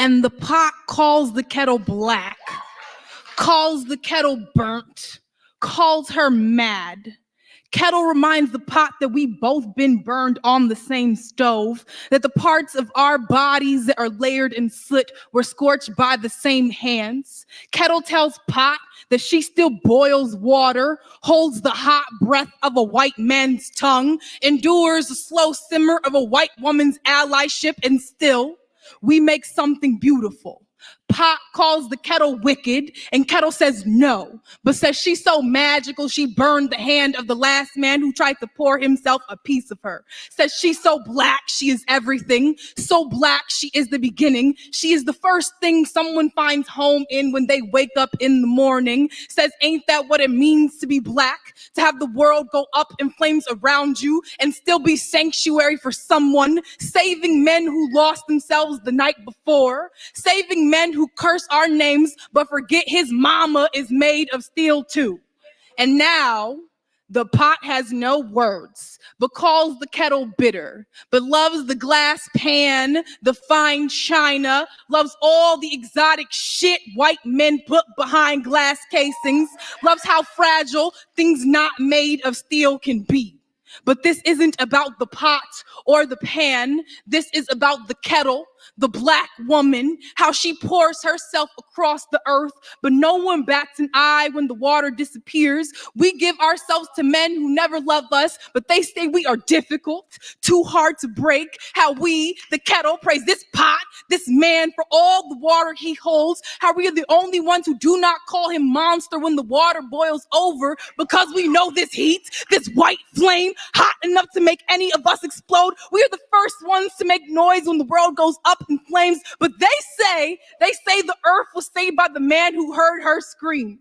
And the pot calls the kettle black, calls the kettle burnt, calls her mad. Kettle reminds the pot that we both been burned on the same stove, that the parts of our bodies that are layered in soot were scorched by the same hands. Kettle tells pot that she still boils water, holds the hot breath of a white man's tongue, endures the slow simmer of a white woman's allyship, and still we make something beautiful. Pot calls the kettle wicked, and kettle says no, but says she's so magical she burned the hand of the last man who tried to pour himself a piece of her. Says she's so black she is everything, so black she is the beginning. She is the first thing someone finds home in when they wake up in the morning. Says ain't that what it means to be black? To have the world go up in flames around you and still be sanctuary for someone, saving men who lost themselves the night before, saving men who curse our names but forget his mama is made of steel too. And now the pot has no words but calls the kettle bitter, but loves the glass pan, the fine china, loves all the exotic shit white men put behind glass casings, loves how fragile things not made of steel can be. But this isn't about the pot or the pan. This is about the kettle, the black woman, how she pours herself across the earth, but no one bats an eye when the water disappears. We give ourselves to men who never love us, but they say we are difficult, too hard to break. How we, the kettle, praise this pot, this man for all the water he holds. How we are the only ones who do not call him monster when the water boils over, because we know this heat, this white flame, hot enough to make any of us explode. We are the first ones to make noise when the world goes up in flames, but they say the earth was saved by the man who heard her scream.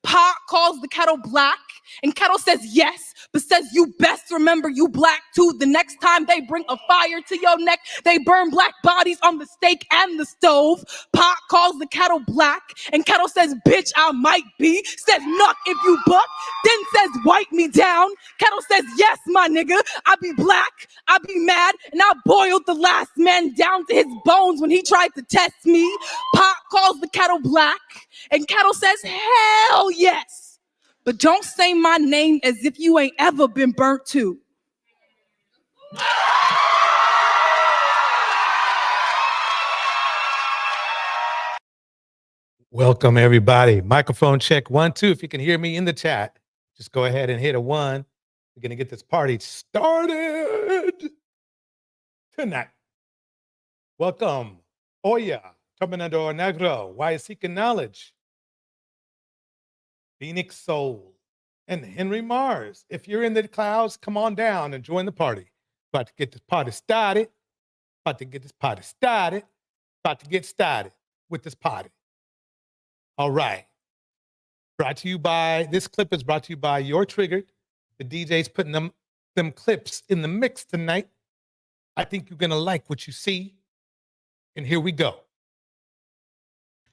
Pot calls the kettle black, and kettle says yes, but says you best remember you black too. The next time they bring a fire to your neck, they burn black bodies on the stake and the stove. Pot calls the kettle black, and kettle says bitch I might be, says knock if you buck, then says wipe me down. Kettle says yes my nigga, I be black, I be mad, and I boiled the last man down to his bones when he tried to test me. Pot calls the kettle black, and kettle says hell yes, but don't say my name as if you ain't ever been burnt too. Welcome everybody. Microphone check 1, 2. If you can hear me in the chat, just go ahead and hit a 1. We're gonna get this party started tonight. Welcome, Oya, Terminador Negro, Why is Seeking Knowledge, Phoenix Soul, and Henry Mars. If you're in the clouds, come on down and join the party. About to get this party started. About to get this party started. About to get started with this party. All right. Brought to you by, this clip is brought to you by You're Triggered. The DJ's putting them clips in the mix tonight. I think you're gonna like what you see. And here we go.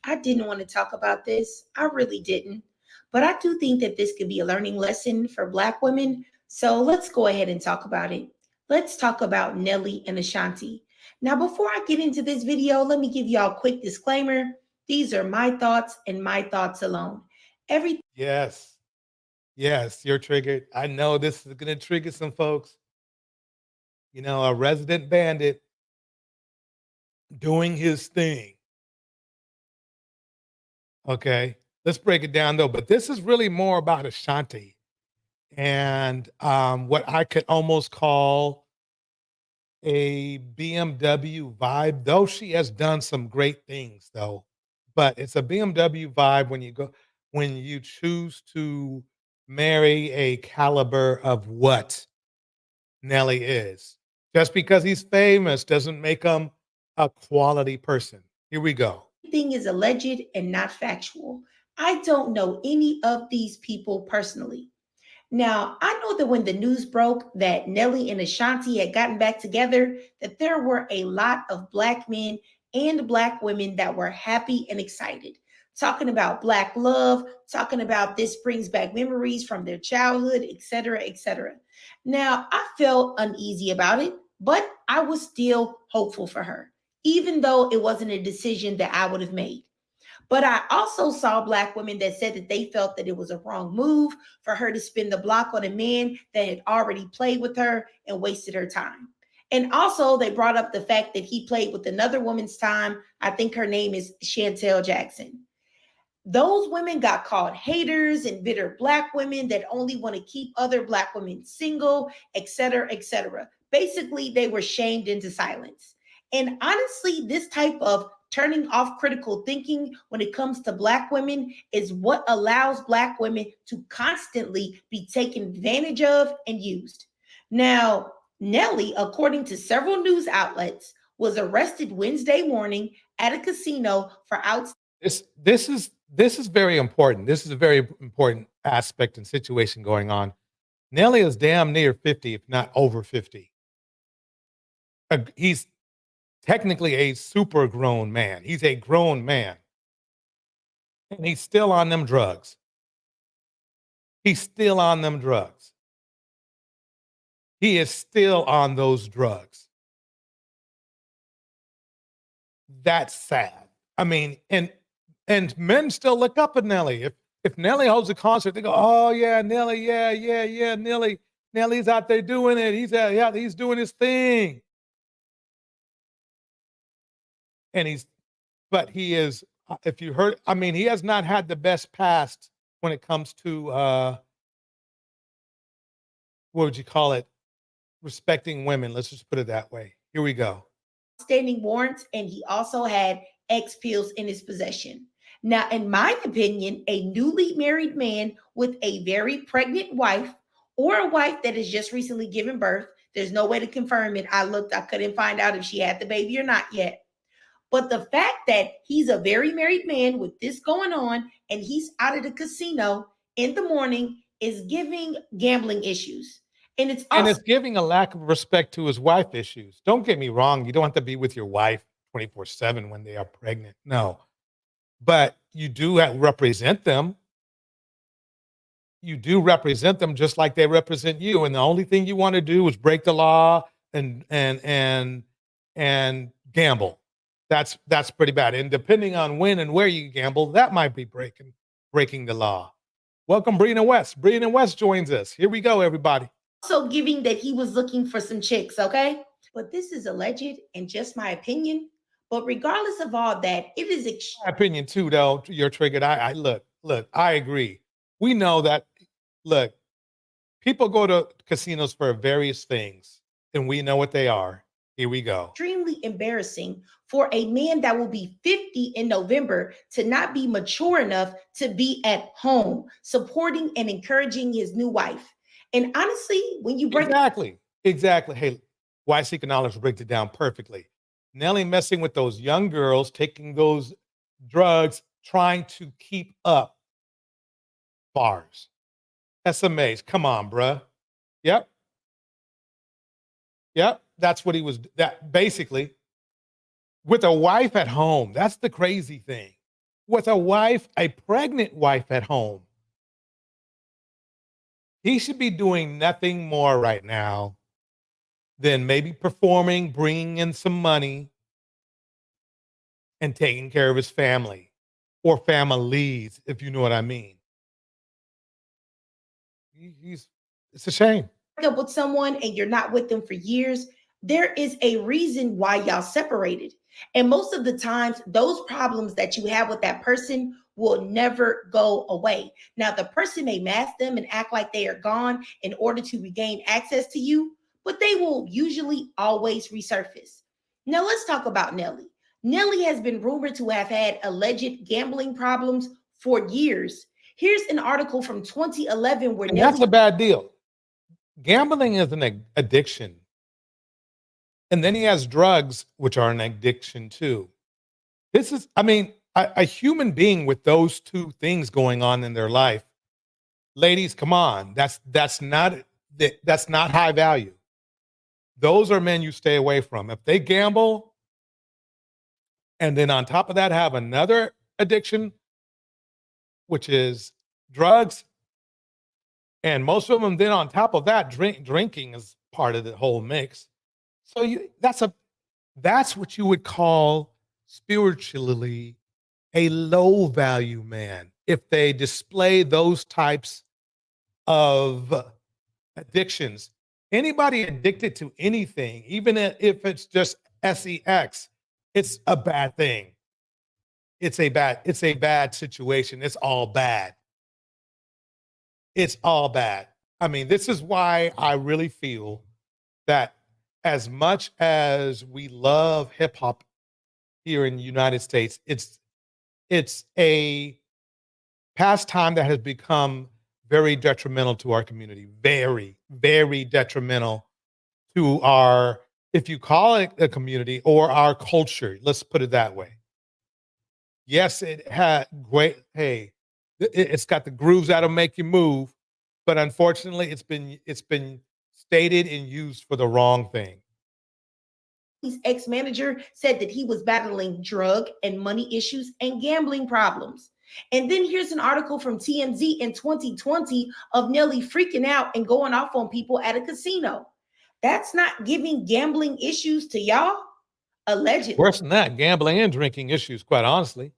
I didn't want to talk about this. I really didn't. But I do think that this could be a learning lesson for Black women. So let's go ahead and talk about it. Let's talk about Nelly and Ashanti. Now, before I get into this video, let me give y'all a quick disclaimer. These are my thoughts and my thoughts alone. Yes, you're triggered. I know this is going to trigger some folks. You know, a resident bandit doing his thing. Okay, let's break it down though. But this is really more about Ashanti and what I could almost call a BMW vibe, though she has done some great things though. But it's a BMW vibe when you choose to marry a caliber of what Nelly is. Just because he's famous doesn't make him a quality person. Here we go. Everything is alleged and not factual. I don't know any of these people personally. Now, I know that when the news broke that Nelly and Ashanti had gotten back together, that there were a lot of Black men and Black women that were happy and excited, talking about Black love, talking about this brings back memories from their childhood, etc., etc. Now, I felt uneasy about it, but I was still hopeful for her. even though it wasn't a decision that I would have made. But I also saw Black women that said that they felt that it was a wrong move for her to spin the block on a man that had already played with her and wasted her time. And also, they brought up the fact that he played with another woman's time. I think her name is Chantel Jackson. Those women got called haters and bitter Black women that only want to keep other Black women single, etc., etc. Basically, they were shamed into silence. And honestly, this type of turning off critical thinking when it comes to Black women is what allows Black women to constantly be taken advantage of and used. Now, Nelly, according to several news outlets, was arrested Wednesday morning at a casino for out. This is very important. This is a very important aspect and situation going on. Nelly is damn near 50, if not over 50. He's technically a super grown man. He's a grown man. And he's still on them drugs. He's still on them drugs. He is still on those drugs. That's sad. I mean, and men still look up at Nelly. If Nelly holds a concert, they go, "Oh yeah, Nelly, yeah, Nelly. Nelly's out there doing it. He's doing his thing." And he is. If you heard, I mean, he has not had the best past when it comes to what would you call it? Respecting women. Let's just put it that way. Here we go. Standing warrants, and he also had X pills in his possession. Now, in my opinion, a newly married man with a very pregnant wife or a wife that has just recently given birth, there's no way to confirm it. I looked, I couldn't find out if she had the baby or not yet. But the fact that he's a very married man with this going on and he's out at the casino in the morning is giving gambling issues. And it's giving a lack of respect to his wife issues. Don't get me wrong. You don't have to be with your wife 24/7 when they are pregnant. No. But you do represent them. You do represent them just like they represent you. And the only thing you want to do is break the law and gamble. That's pretty bad. And depending on when and where you gamble, that might be breaking the law. Welcome, Breena West. Breena West joins us. Here we go, everybody. Also giving that he was looking for some chicks, okay? But this is alleged and just my opinion. But regardless of all that, it is my opinion too, though. You're triggered. I look, I agree. We know that, look, people go to casinos for various things, and we know what they are. Here we go. Extremely embarrassing for a man that will be 50 in November to not be mature enough to be at home, supporting and encouraging his new wife. And honestly, when you break exactly. Hey, Why Seeking Knowledge breaks it down perfectly. Nelly messing with those young girls, taking those drugs, trying to keep up. Bars, SMAs. Come on, bruh. Yep. That's what he was. That basically with a wife at home. That's the crazy thing. With a pregnant wife at home. He should be doing nothing more right now than maybe performing, bringing in some money, and taking care of his family or families, if you know what I mean. It's a shame. Up with someone and you're not with them for years, there is a reason why y'all separated. And most of the times, those problems that you have with that person will never go away. Now, the person may mask them and act like they are gone in order to regain access to you, but they will usually always resurface. Now, let's talk about Nelly. Nelly has been rumored to have had alleged gambling problems for years. Here's an article from 2011 where Nelly, that's a bad deal. Gambling is an addiction. And then he has drugs, which are an addiction too. This is, I mean, a human being with those two things going on in their life. Ladies, come on. That's not high value. Those are men you stay away from. If they gamble and then on top of that have another addiction, which is drugs, and most of them then on top of that drinking is part of the whole mix. So That's what you would call spiritually a low value man if they display those types of addictions. Anybody addicted to anything, even if it's just sex, it's a bad thing. It's a bad situation. It's all bad. It's all bad. I mean, this is why I really feel that as much as we love hip hop here in the United States, it's a pastime that has become very detrimental to our community. Very, very detrimental to our, if you call it a community or our culture. Let's put it that way. Yes, it had great, hey, it's got the grooves that'll make you move, but unfortunately it's been stated and used for the wrong thing. His ex-manager said that he was battling drug and money issues and gambling problems. And then here's an article from TMZ in 2020 of Nelly freaking out and going off on people at a casino. That's not giving gambling issues to y'all? Allegedly. Worse than that, gambling and drinking issues, quite honestly.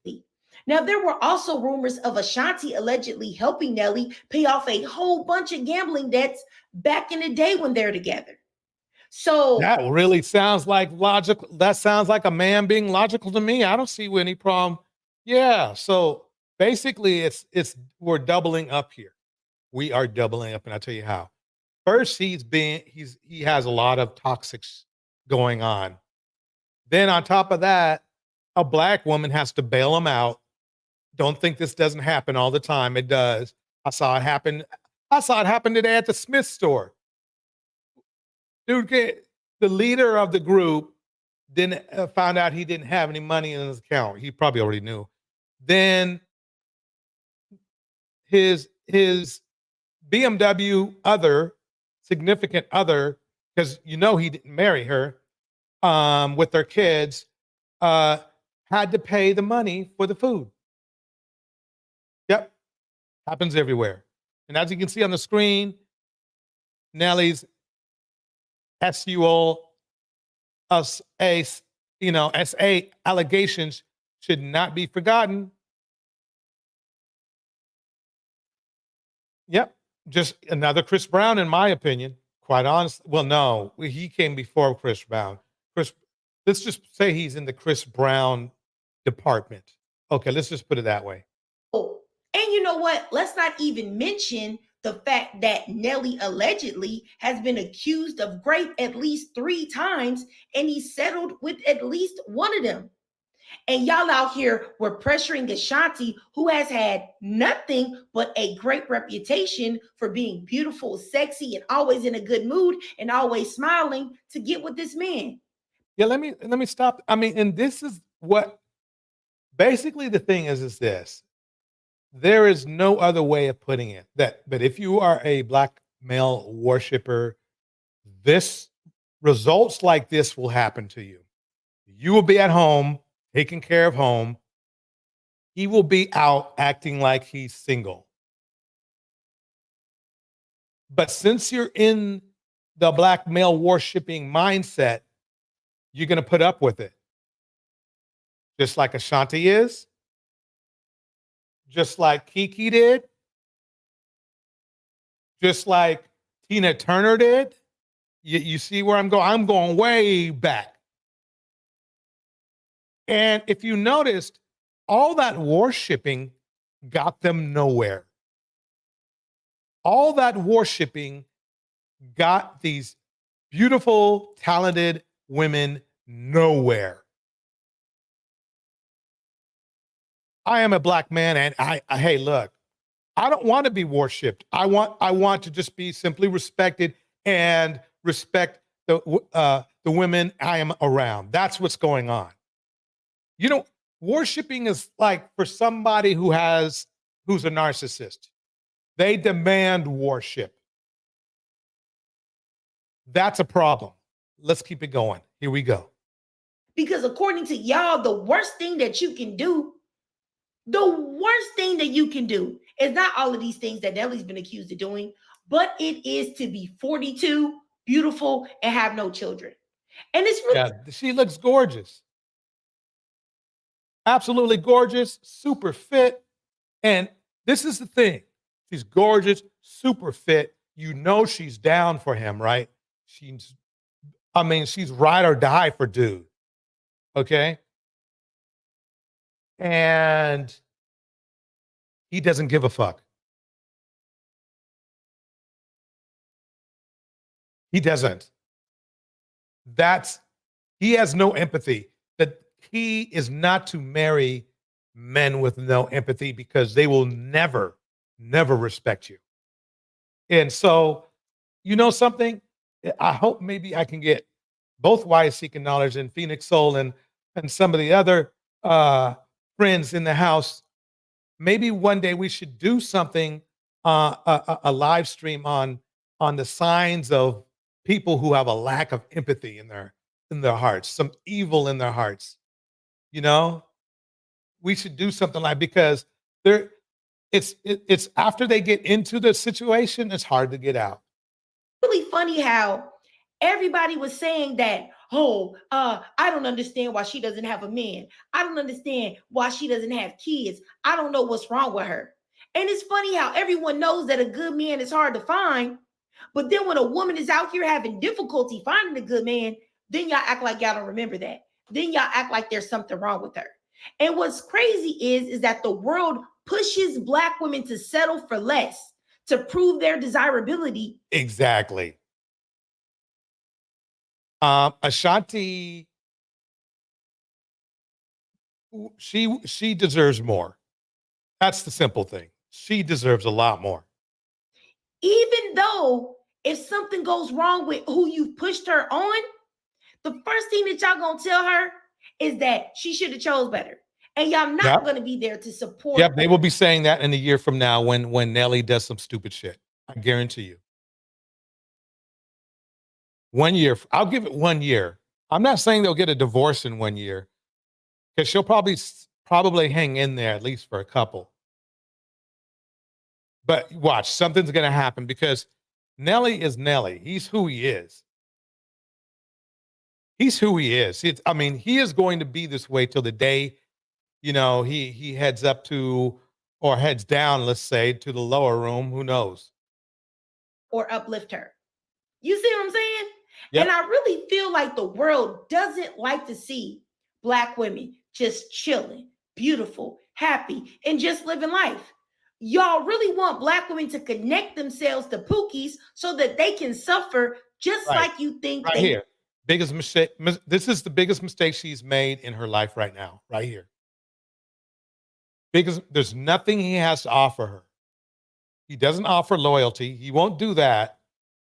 Now, there were also rumors of Ashanti allegedly helping Nelly pay off a whole bunch of gambling debts back in the day when they're together. So that really sounds like logical. That sounds like a man being logical to me. I don't see any problem. Yeah. So basically, we're doubling up here. We are doubling up, and I'll tell you how. First, he has a lot of toxics going on. Then on top of that, a black woman has to bail him out. Don't think this doesn't happen all the time. It does. I saw it happen. I saw it happen today at the Smith store. Dude, the leader of the group didn't found out he didn't have any money in his account. He probably already knew. Then his BMW significant other, because he didn't marry her, with their kids, had to pay the money for the food. Yep, happens everywhere. And as you can see on the screen, Nelly's SUO SA allegations should not be forgotten. Yep, just another Chris Brown, in my opinion. Quite honest. Well, no, he came before Chris Brown. Let's just say he's in the Chris Brown department. Okay, let's just put it that way. Oh, and you know what? Let's not even mention the fact that Nelly allegedly has been accused of rape at least 3 times, and he settled with at least one of them. And y'all out here were pressuring Ashanti, who has had nothing but a great reputation for being beautiful, sexy, and always in a good mood and always smiling, to get with this man. Yeah, let me stop. I mean, and this is what basically the thing is this. There is no other way of putting it. But if you are a black male worshiper, results like this will happen to you. You will be at home, taking care of home. He will be out acting like he's single. But since you're in the black male worshiping mindset, you're going to put up with it. Just like Ashanti is. Just like Kiki did. Just like Tina Turner did. You see where I'm going? I'm going way back. And if you noticed, all that worshiping got them nowhere. All that worshiping got these beautiful, talented women nowhere. I am a black man, and hey, look, I don't want to be worshipped. I want to just be simply respected and respect the women I am around. That's what's going on. Worshiping is like for somebody who's a narcissist. They demand worship. That's a problem. Let's keep it going. Here we go. Because according to y'all, the worst thing that you can do is not all of these things that Nelly's been accused of doing, but it is to be 42, beautiful, and have no children. And it's really Yeah, she looks gorgeous. Absolutely gorgeous, super fit. And this is the thing. She's gorgeous, super fit. You know she's down for him, right? She's ride or die for dude. Okay? And he doesn't give a fuck. He doesn't. He has no empathy. That he is not to marry men with no empathy because they will never, never respect you. And so, you know something? I hope maybe I can get both Wise Seeking Knowledge and Phoenix Soul and some of the other friends in the house. Maybe one day we should do something, a live stream on the signs of people who have a lack of empathy in their hearts, some evil in their hearts. You know, we should do something like because it's after they get into the situation, it's hard to get out. really funny how everybody was saying that, oh, I don't understand why she doesn't have a man. I don't understand why she doesn't have kids. I don't know what's wrong with her. And it's funny how everyone knows that a good man is hard to find. But then when a woman is out here having difficulty finding a good man, then y'all act like y'all don't remember that. Then y'all act like there's something wrong with her. And what's crazy is that the world pushes Black women to settle for less to prove their desirability. Exactly. Ashanti, she deserves more. That's the simple thing. She deserves a lot more. Even though if something goes wrong with who you pushed her on, the first thing that y'all gonna tell her is that she should have chose better. And y'all not gonna be there to support. Yep, they will be saying that in a year from now when Nelly does some stupid shit. I guarantee you. 1 year. I'll give it 1 year. I'm not saying they'll get a divorce in 1 year because she'll probably hang in there at least for a couple. But watch, something's going to happen because Nelly is Nelly. He's who he is. He's who he is. He is going to be this way till the day, he heads up to or heads down, let's say, to the lower room. Who knows? Or uplift her. You see what I'm saying? Yep. And I really feel like the world doesn't like to see Black women just chilling, beautiful, happy, and just living life. Y'all really want Black women to connect themselves to Pookies so that they can suffer just like you think right here. Biggest mistake. This is the biggest mistake she's made in her life right now, right here. Because there's nothing he has to offer her. He doesn't offer loyalty. He won't do that.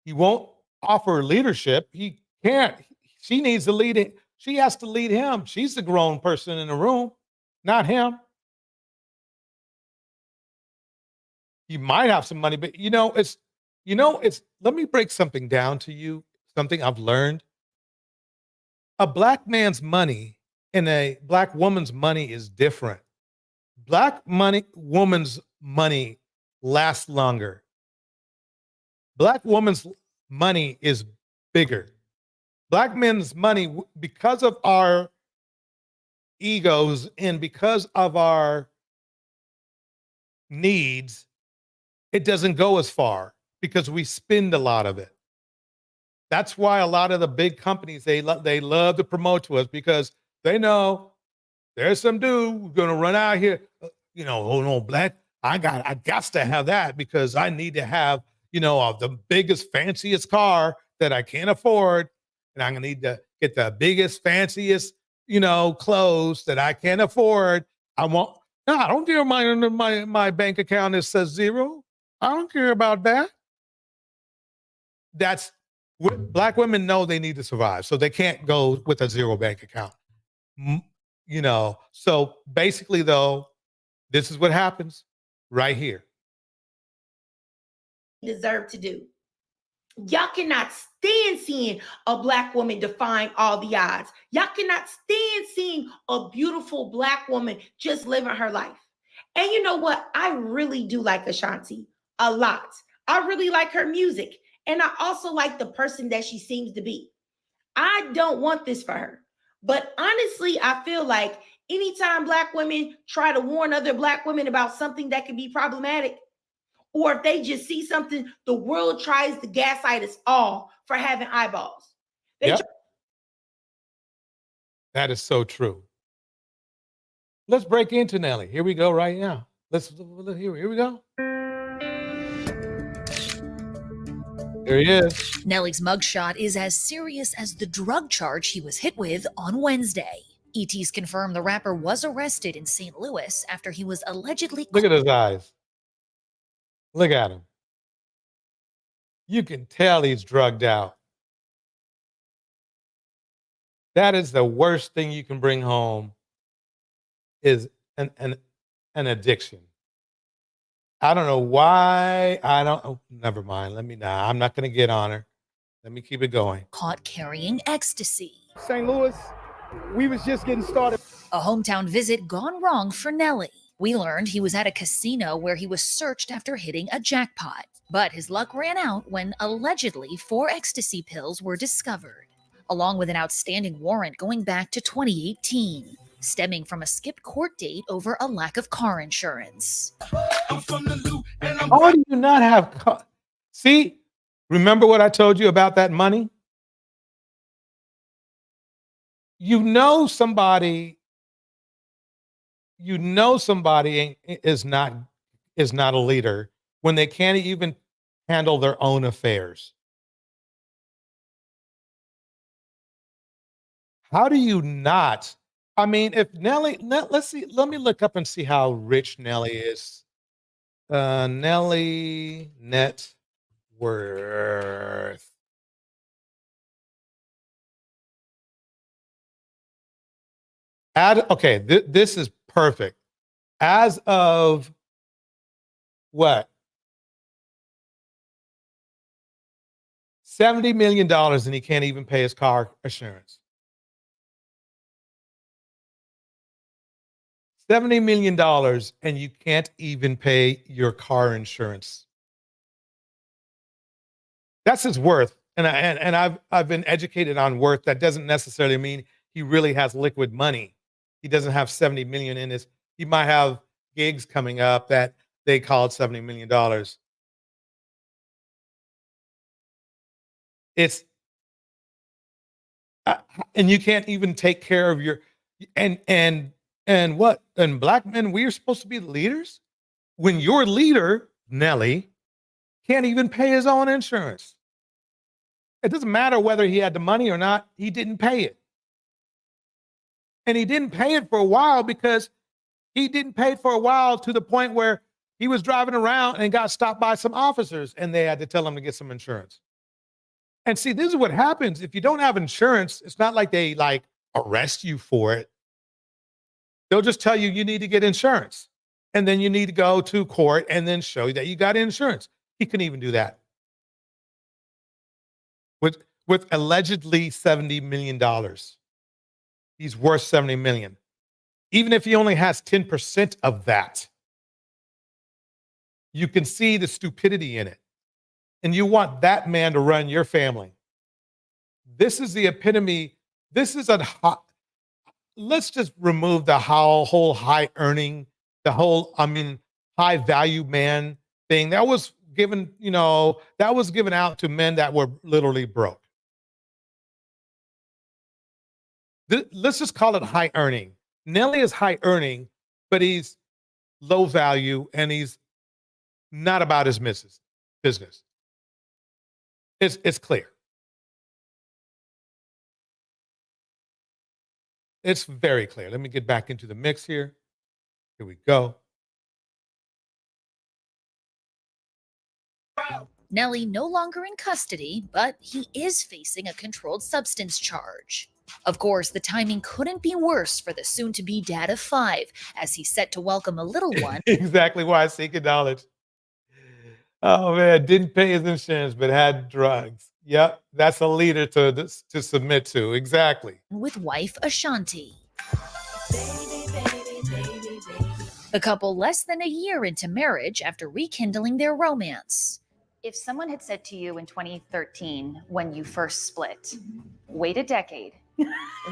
He won't offer leadership. He can't. She needs to lead it. She has to lead him. She's the grown person in the room, not him. He might have some money, but let me break something down to you, something I've learned. A Black man's money and a Black woman's money is different. Black woman's money lasts longer. Black woman's money is bigger. Black men's money, because of our egos and because of our needs, it doesn't go as far because we spend a lot of it. That's why a lot of the big companies, they love to promote to us because they know there's some dude who's going to run out here, oh no, Black, I got to have that because I need to have, the biggest, fanciest car that I can't afford. And I'm going to need to get the biggest, fanciest, clothes that I can't afford. I don't care my bank account that says zero. I don't care about that. That's what Black women know they need to survive. So they can't go with a zero bank account. So basically though, this is what happens right here. Deserve to do. Y'all cannot stand seeing a Black woman defying all the odds. Y'all cannot stand seeing a beautiful Black woman just living her life. And you know what? I really do like Ashanti a lot. I really like her music. And I also like the person that she seems to be. I don't want this for her. But honestly, I feel like anytime Black women try to warn other Black women about something that could be problematic, or if they just see something, the world tries to gaslight us all for having eyeballs. Yep. That is so true. Let's break into Nelly. Here we go right now. Here we go. There he is. Nelly's mugshot is as serious as the drug charge he was hit with on Wednesday. ETs confirm the rapper was arrested in St. Louis after he was allegedly... Look at his eyes. Look at him. You can tell he's drugged out. That is the worst thing you can bring home, is an addiction. I don't know why. Never mind. I'm not going to get on her. Let me keep it going. Caught carrying ecstasy. St. Louis, we was just getting started. A hometown visit gone wrong for Nelly. We learned he was at a casino where he was searched after hitting a jackpot. But his luck ran out when allegedly 4 ecstasy pills were discovered, along with an outstanding warrant going back to 2018, stemming from a skipped court date over a lack of car insurance. How do you not have See, remember what I told you about that money? You know somebody is not a leader when they can't even handle their own affairs. How do you not? I mean, if Nelly, let's see, let me look up and see how rich Nelly is. Nelly net worth. Okay, this is perfect. As of what? $70 million, and he can't even pay his car insurance. $70 million, and you can't even pay your car insurance. That's his worth. And I've been educated on worth. That doesn't necessarily mean he really has liquid money. He doesn't have 70 million in his. He might have gigs coming up that they called $70 million. It's and you can't even take care of your and what? And Black men, we are supposed to be the leaders when your leader, Nelly, can't even pay his own insurance. It doesn't matter whether he had the money or not. He didn't pay it. And he didn't pay it for a while because he didn't pay it for a while to the point where he was driving around and got stopped by some officers and they had to tell him to get some insurance. And see, this is what happens. If you don't have insurance, it's not like they arrest you for it. They'll just tell you you need to get insurance. And then you need to go to court and then show you that you got insurance. He couldn't even do that. With allegedly $70 million. He's worth $70 million. Even if he only has 10% of that, you can see the stupidity in it. And you want that man to run your family. This is the epitome. This is let's just remove the whole high earning, high value man thing. That was given, that was given out to men that were literally broke. Let's just call it high earning. Nelly is high earning, but he's low value and he's not about his business. It's clear. It's very clear. Let me get back into the mix here. Here we go. Nelly no longer in custody, but he is facing a controlled substance charge. Of course, the timing couldn't be worse for the soon-to-be dad of 5, as he's set to welcome a little one. Exactly why I seek knowledge. Oh man, didn't pay his insurance, but had drugs. Yep, that's a leader to submit to. Exactly. With wife Ashanti. The couple less than a year into marriage after rekindling their romance. If someone had said to you in 2013 when you first split, wait a decade,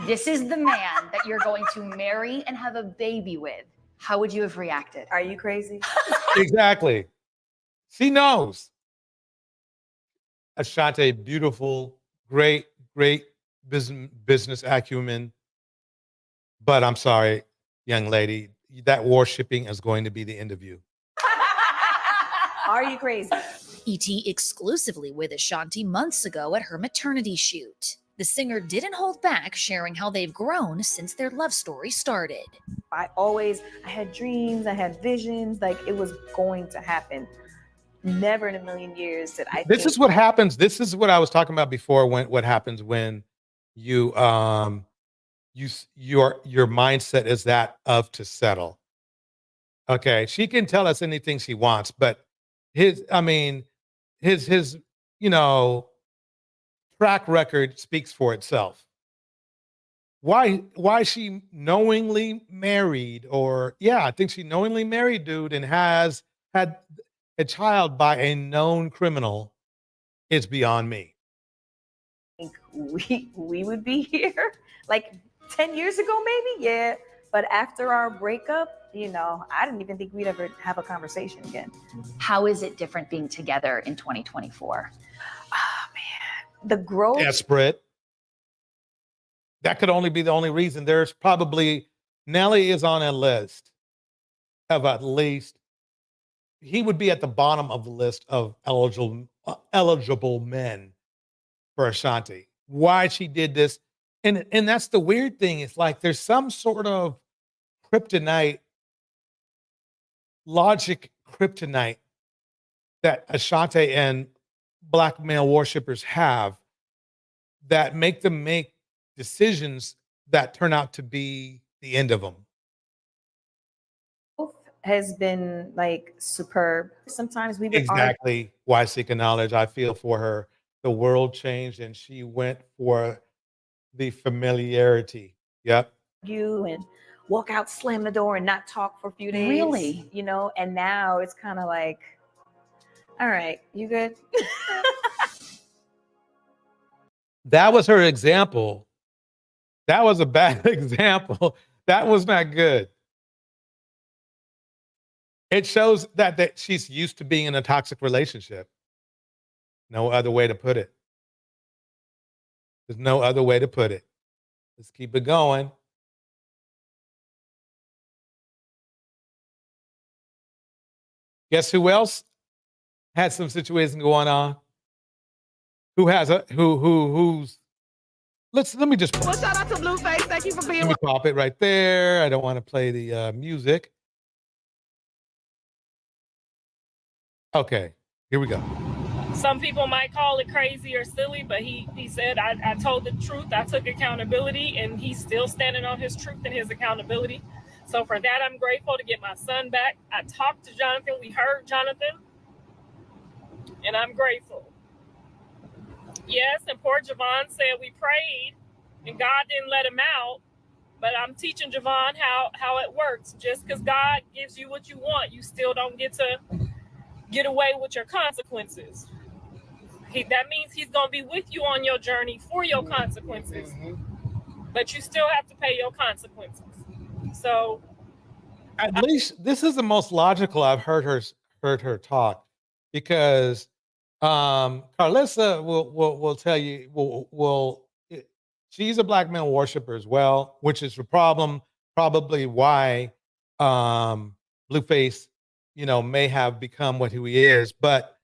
this is the man that you're going to marry and have a baby with, how would you have reacted? Are you crazy? Exactly. She knows. Ashanti, beautiful, great, great business acumen. But I'm sorry, young lady, that worshiping is going to be the end of you. Are you crazy? ET exclusively with Ashanti months ago at her maternity shoot. The singer didn't hold back, sharing how they've grown since their love story started. I had dreams, I had visions, like it was going to happen. Never in a million years did I This think. is what happens. This is what I was talking about before. What happens when you your mindset is that of to settle. Okay, she can tell us anything she wants, but his you know track record speaks for itself. Why she knowingly married, or yeah, I think she knowingly married dude and has had a child by a known criminal is beyond me. think we would be here like 10 years ago, maybe. Yeah. But after our breakup, I didn't even think we'd ever have a conversation again. How is it different being together in 2024? Oh man. The growth. Desperate. That could only be the only reason. There's probably Nelly is on a list of at least he would be at the bottom of the list of eligible men for Ashanti. Why she did this, and that's the weird thing. It's like there's some sort of kryptonite logic, kryptonite that Ashanti and black male worshippers have that make them make decisions that turn out to be the end of them. Has been like superb. Sometimes we would Exactly why seeking knowledge. I feel for her. The world changed and she went for the familiarity. Yep. argue and walk out, slam the door, and not talk for a few days. Really? And now it's kind of like, all right, you good? That was her example. That was a bad example. That was not good. It shows that she's used to being in a toxic relationship. No other way to put it. There's no other way to put it. Let's keep it going. Guess who else had some situation going on? Who's let me just Well, shout out to Blueface. Thank you for being let me pop it right there. I don't want to play the music. Okay, here we go. Some people might call it crazy or silly, but he said, I told the truth, I took accountability, and he's still standing on his truth and his accountability. So for that, I'm grateful to get my son back. I talked to Jonathan, we heard Jonathan, and I'm grateful. Yes, and poor Javon said we prayed, and God didn't let him out, but I'm teaching Javon how it works. Just because God gives you what you want, you still don't get to get away with your consequences. That means he's going to be with you on your journey for your consequences, but you still have to pay your consequences. So at least this is the most logical I've heard her talk, because Carlissa will tell you she's a black male worshiper as well, which is the problem, probably why Blueface may have become what he is. But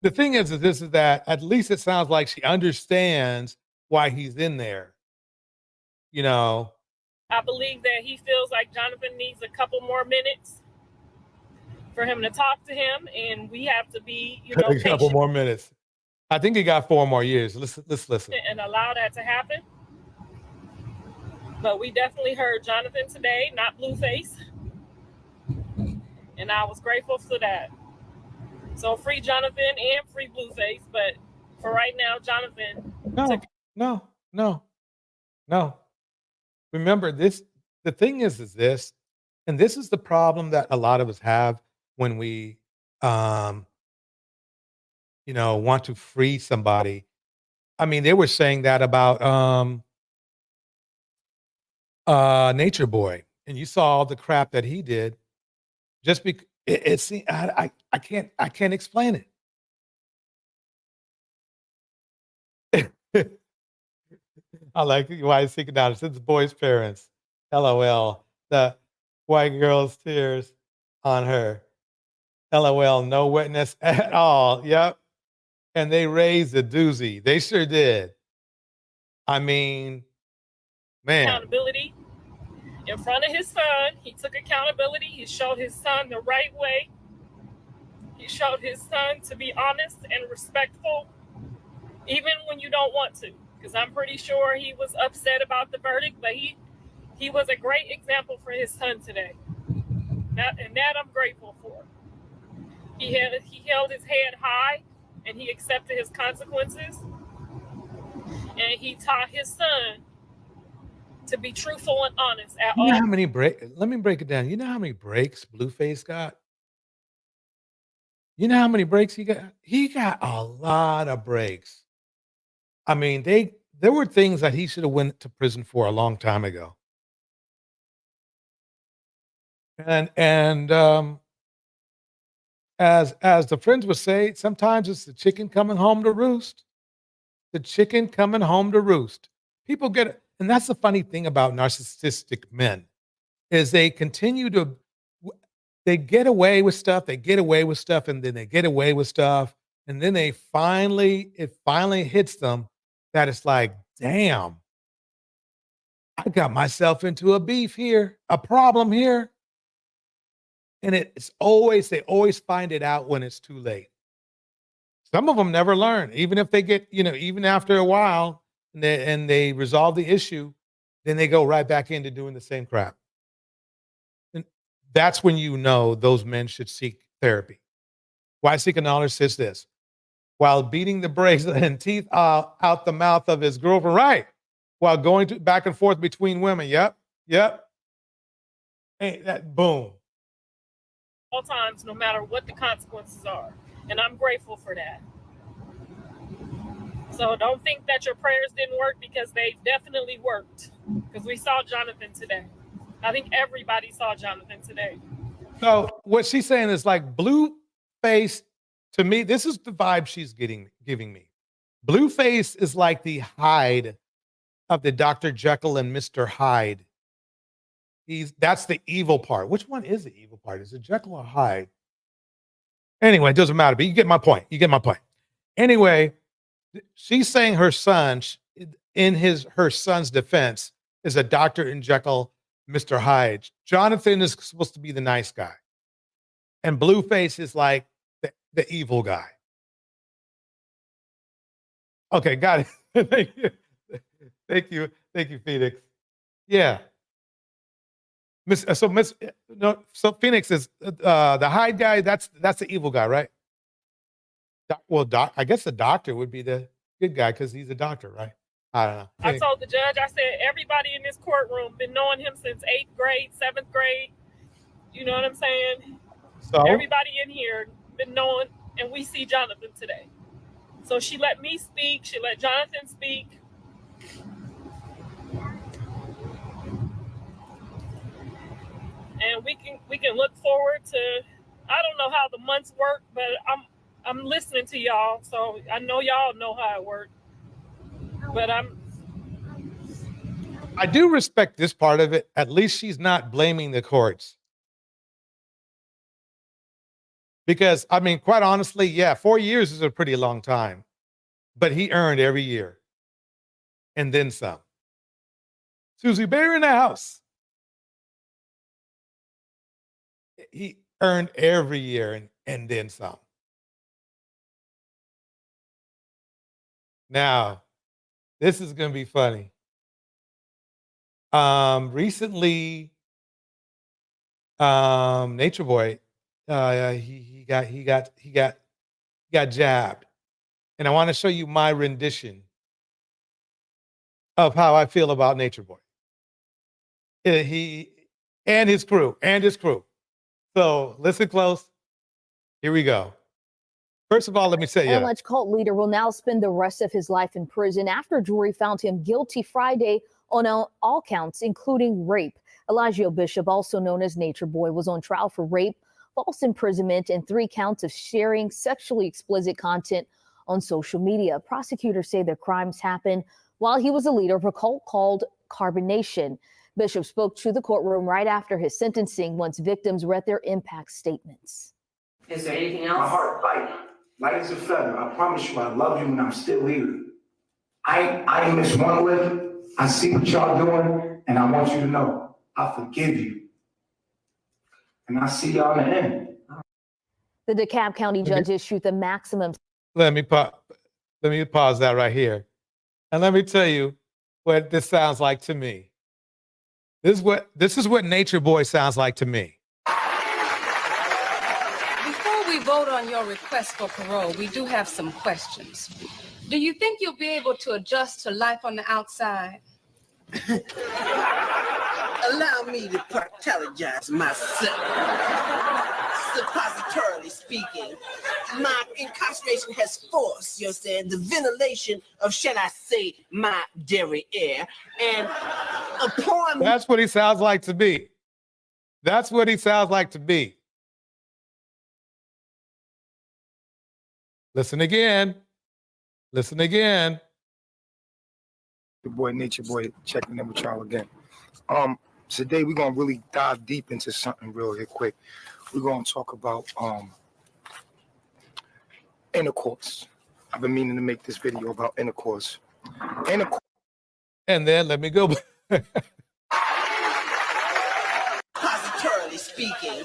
the thing is that at least it sounds like she understands why he's in there. I believe that he feels like Jonathan needs a couple more minutes for him to talk to him, and we have to be, A couple patient more minutes. I think he got 4 more years. Let's listen. and allow that to happen. But we definitely heard Jonathan today, not Blueface, and I was grateful for that. So free Jonathan and free Blueface, but for right now, Jonathan. No. Remember this. The thing is this, and this is the problem that a lot of us have when we want to free somebody. I mean, they were saying that about Nature Boy, and you saw all the crap that he did. Just because I can't explain it. I like why he's seeking out. It's the boy's parents. LOL. The white girl's tears on her. LOL. No witness at all. Yep. And they raised a doozy. They sure did. I mean, man. Accountability in front of his son. He took accountability. He showed his son the right way. He showed his son to be honest and respectful, even when you don't want to. Because I'm pretty sure he was upset about the verdict, but he was a great example for his son today. That I'm grateful for. He held his head high, and he accepted his consequences. And he taught his son to be truthful and honest at all. How many let me break it down. You know how many breaks Blueface got? You know how many breaks he got? He got a lot of breaks. I mean, there were things that he should have went to prison for a long time ago. And as the friends would say, sometimes it's the chicken coming home to roost. The chicken coming home to roost. People get it. And that's the funny thing about narcissistic men is they continue to, they get away with stuff, and then they get away with stuff. And then it finally hits them that it's like, damn, I got myself into a beef here, a problem here. And they always find it out when it's too late. Some of them never learn, even if they get, even after a while and they resolve the issue, then they go right back into doing the same crap. And that's when those men should seek therapy. Why seek a knowledge says this? While beating the brakes and teeth out the mouth of his girlfriend, right? While going back and forth between women. Yep. Hey, that boom. All times, no matter what the consequences are. And I'm grateful for that. So don't think that your prayers didn't work, because they definitely worked. Because we saw Jonathan today. I think everybody saw Jonathan today. So what she's saying is like Blueface, to me, this is the vibe she's giving me. Blueface is like the Hyde of the Dr. Jekyll and Mr. Hyde. That's the evil part. Which one is the evil part? Is it Jekyll or Hyde? Anyway, it doesn't matter, but you get my point. Anyway, she's saying her son, her son's defense, is a Dr. Jekyll, Mr. Hyde. Jonathan is supposed to be the nice guy. And Blueface is like the evil guy. Okay, got it. Thank you, Phoenix. Yeah. So Phoenix is the Hyde guy. That's the evil guy, right? I guess the doctor would be the good guy because he's a doctor, right? I don't know. I told the judge, I said, everybody in this courtroom been knowing him since 8th grade, 7th grade. You know what I'm saying? So everybody in here been knowing, and we see Jonathan today. So she let me speak. She let Jonathan speak. And we can look forward to, I don't know how the months work, but I'm listening to y'all, so I know y'all know how it works. But I do respect this part of it. At least she's not blaming the courts. Because, I mean, quite honestly, yeah, 4 years is a pretty long time. But he earned every year. And then some. Susie Bear in the house. He earned every year and then some. Now, this is going to be funny. Recently, Nature Boy, he got jabbed, and I want to show you my rendition of how I feel about Nature Boy. He and his crew. So listen close. Here we go. First of all, let me say, yeah. Alleged cult leader will now spend the rest of his life in prison after jury found him guilty Friday on all counts, including rape. Elijah Bishop, also known as Nature Boy, was on trial for rape, false imprisonment, and 3 counts of sharing sexually explicit content on social media. Prosecutors say the crimes happened while he was a leader of a cult called Carbonation. Bishop spoke to the courtroom right after his sentencing once victims read their impact statements. Is there anything else? My heart light as a feather. I promise you I love you and I'm still here. I ain't miss one lick. I see what y'all doing and I want you to know I forgive you. And I see y'all in the end. The DeKalb County judge issued the maximum. Let me pause that right here. And let me tell you what this sounds like to me. This is what Nature Boy sounds like to me. Before we vote on your request for parole, we do have some questions. Do you think you'll be able to adjust to life on the outside? Allow me to partelligize myself. Suppositorily speaking, my incarceration has forced, you understand, the ventilation of, shall I say, my derriere. And upon... That's what he sounds like to me. That's what he sounds like to me. Listen again. Listen again. The boy, Nature Boy, checking in with y'all again. Today we're gonna really dive deep into something real here quick. We're gonna talk about intercourse. I've been meaning to make this video about intercourse. And then let me go. Positorily speaking,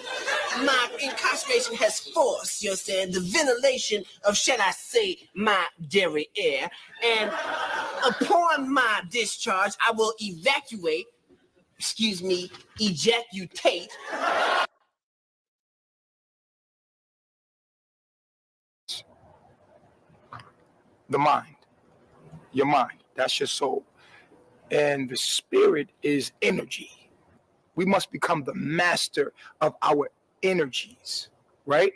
my incarceration has forced, you understand, the ventilation of, shall I say, my derriere. And upon my discharge, I will ejaculate, the mind, your mind, that's your soul. And the spirit is energy. We must become the master of our energies, right?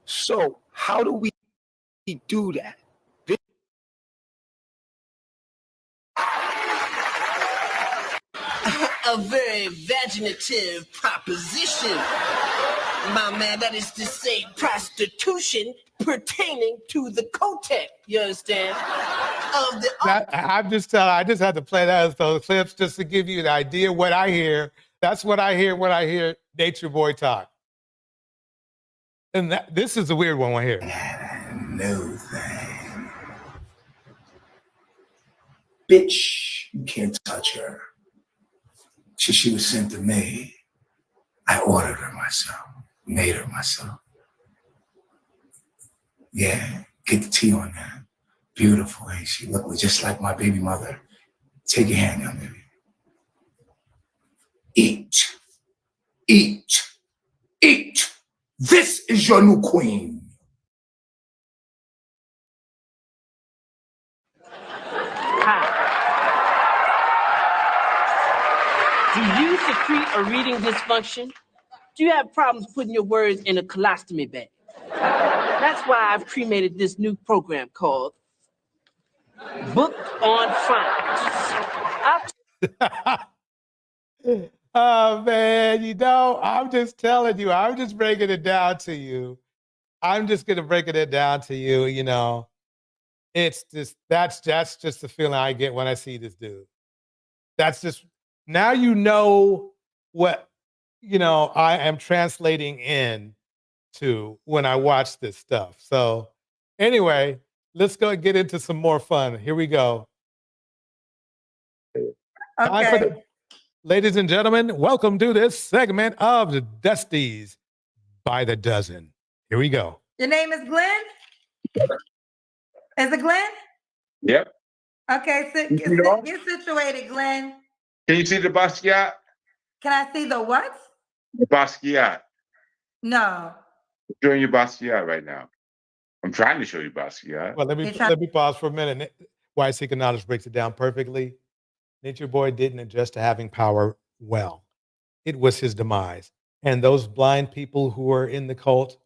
So how do we do that? A very vaginative proposition, my man. That is to say, prostitution pertaining to the cotex, you understand? Of the I just had to play that as those clips just to give you an idea what I hear. That's what I hear when I hear Nature Boy talk. And this is a weird one right here. No thing. Bitch, you can't touch her. She was sent to me. I ordered her myself, made her myself. Yeah, get the tea on that. Beautiful, ain't she? Look just like my baby mother. Take your hand down, baby. Eat, eat, eat. This is your new queen. Do you secrete a reading dysfunction? Do you have problems putting your words in a colostomy bag? That's why I've cremated this new program called Book on Phonics. Oh, man, I'm just telling you, I'm just breaking it down to you. I'm just going to break it down to you, It's just, that's just the feeling I get when I see this dude. That's just, now you know what, I am translating in to when I watch this stuff. So anyway, let's go get into some more fun. Here we go. Okay. Ladies and gentlemen, welcome to this segment of the Dusties by the Dozen. Here we go. Your name is Glenn? Is it Glenn? Yep. Okay, get situated, Glenn. Can you see the Basquiat? Can I see the what? The Basquiat. No. I'm showing you Basquiat right now. I'm trying to show you Basquiat. Well, let me pause for a minute. Why Seeker Knowledge breaks it down perfectly. Nature Boy didn't adjust to having power well. It was his demise. And those blind people who were in the cult,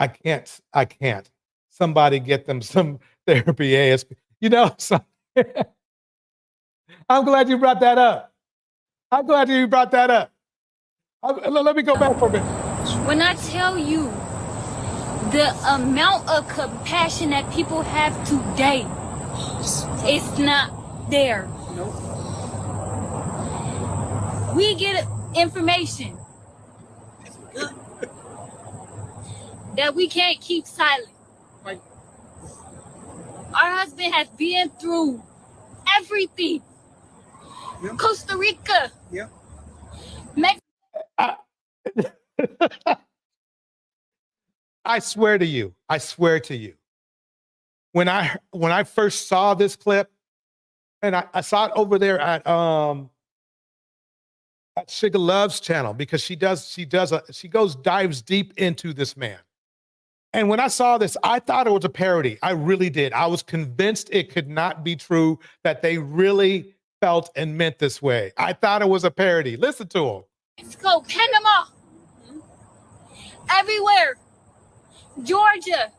I can't. Somebody get them some therapy ASP. You know, so I'm glad you brought that up. I'm glad you brought that up. Let me go back for a minute. When I tell you the amount of compassion that people have today, it's not there. We get information that we can't keep silent. Our husband has been through everything. Costa Rica. I swear to you, when I first saw this clip, and I saw it over there at Sugar Love's channel, because she dives deep into this man. And when I saw this, I thought it was a parody. I really did. I was convinced it could not be true, that they really felt and meant this way. I thought it was a parody. Listen to him. Mexico, Panama, everywhere, Georgia.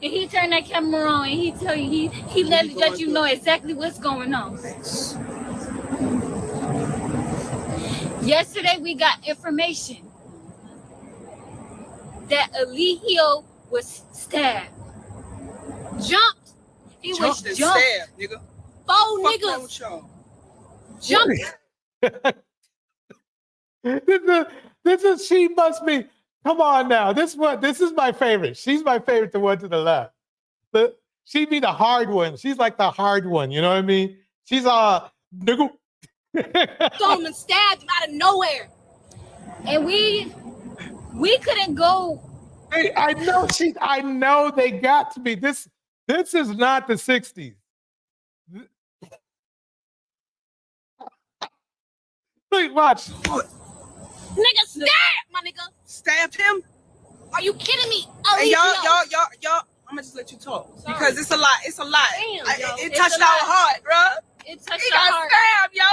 And he turned that camera on and he tell you, he let you know exactly what's going on. Yesterday we got information that Eligio was stabbed. Jumped. He was jumped. Stabbed, nigga. 4 niggas jumped. She must be. Come on now. This is my favorite. She's my favorite, the one to the left. She'd be the hard one. She's like the hard one. You know what I mean? She's nigga. Thrown and stabbed him out of nowhere. And we couldn't go. Hey, I know they got to be. This is not the 60s. Look, watch. Nigga stabbed, my nigga. Stabbed him? Are you kidding me? Hey, y'all, I'm gonna just let you talk. Sorry. Because it's a lot. Damn, it it's touched a lot. our heart, bruh. It touched He our got heart. stabbed, yo.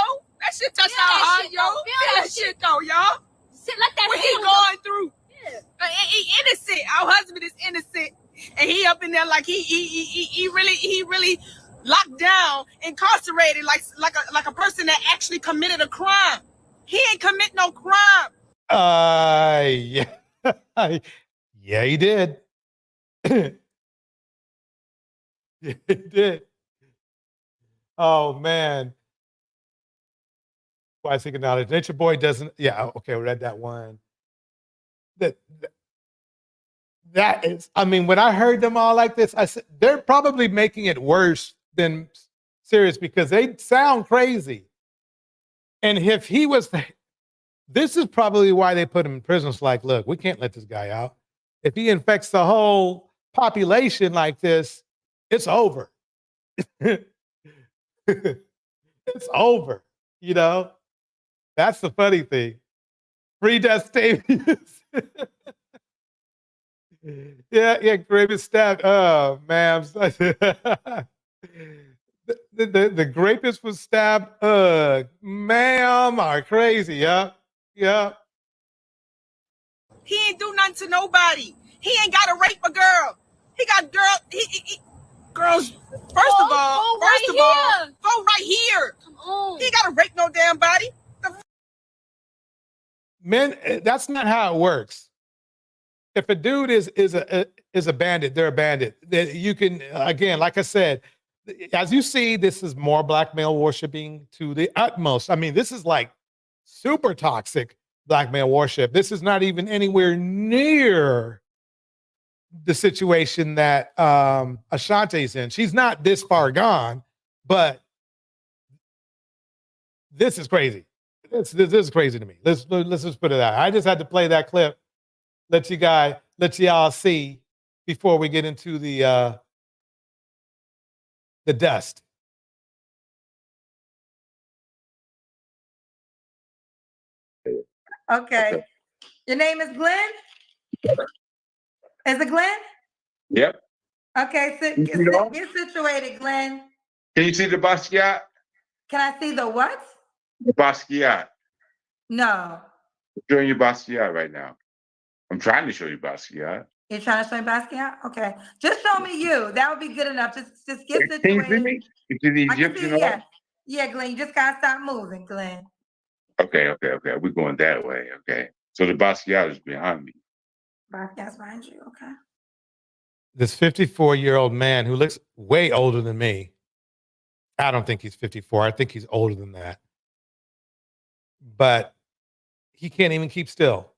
That shit touched Feel our that heart, shit, yo. though. Feel Feel that that shit, though, y'all. Let that What he feel, going through? Yeah. He innocent. Our husband is innocent, and he up in there like he really locked down, incarcerated, like a person that actually committed a crime. He ain't commit no crime. Yeah. Yeah, he did. Yeah, he did. Oh man. Why seeking knowledge? Nature Boy doesn't. Yeah, okay, we read that one. That is, I mean, when I heard them all like this, I said they're probably making it worse than serious, because they sound crazy. And if he was, this is probably why they put him in prison. It's like, look, we can't let this guy out. If he infects the whole population like this, it's over. It's over. You know, that's the funny thing. Free Destavius. Yeah, Grape stabbed. Oh, man. The grapist was stabbed. Ma'am, are crazy. Yeah. He ain't do nothing to nobody. He ain't got to rape a girl. He got girls. First of all, go right here. Come on. He got to rape no damn body. Men, that's not how it works. If a dude is a bandit, they're a bandit. You can, again, like I said, as you see, this is more black male worshiping to the utmost. I mean, this is like super toxic black male worship. This is not even anywhere near the situation that Ashanti's in. She's not this far gone, but this is crazy. This is crazy to me. Let's just put it out. I just had to play that clip, let y'all see before we get into the dust. Okay. Your name is Glenn? Is it Glenn? Yep. Okay, get situated, Glenn. Can you see the Basquiat? Can I see the what? The Basquiat. No. I'm showing you Basquiat right now. I'm trying to show you Basquiat. You're trying to show me Basquiat? Okay. Just show me you. That would be good enough. Just get Can you see situated. me? You see the I can Egyptian see, yeah. art? Yeah, Glenn, you just gotta stop moving, Glenn. Okay. We're going that way. Okay. So the Basquiat is behind me. Basquiat's behind you, okay. This 54-year-old man who looks way older than me. I don't think he's 54. I think he's older than that. But he can't even keep still.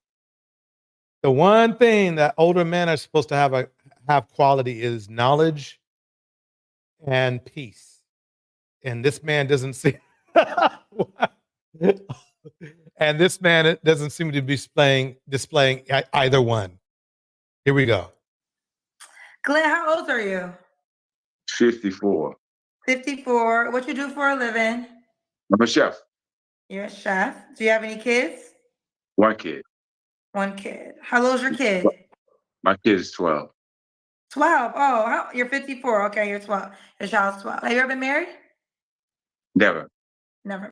The one thing that older men are supposed to have quality is knowledge and peace. And this man doesn't see. And this man doesn't seem to be displaying either one. Here we go. Glenn, how old are you? 54. 54. What you do for a living? I'm a chef. You're a chef. Do you have any kids? One kid. One kid. How old's your kid? My kid is 12. 12. Oh, you're 54. Okay, you're 12. Your child's 12. Have you ever been married? Never. Never.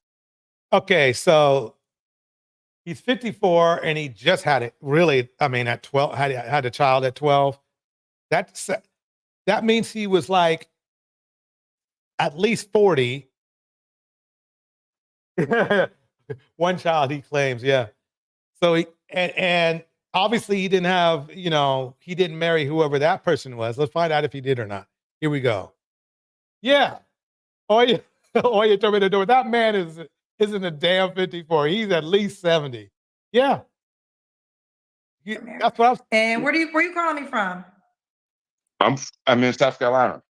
Okay, so he's 54 and he just had it really, at 12, had a child at 12. That means he was like at least 40. One child, he claims, yeah. So and obviously he didn't have, he didn't marry whoever that person was. Let's find out if he did or not. Here we go. Yeah. Oya told me to do it. That man isn't a damn 54. He's at least 70. Yeah. That's what I was. And where you calling me from? I'm in South Carolina.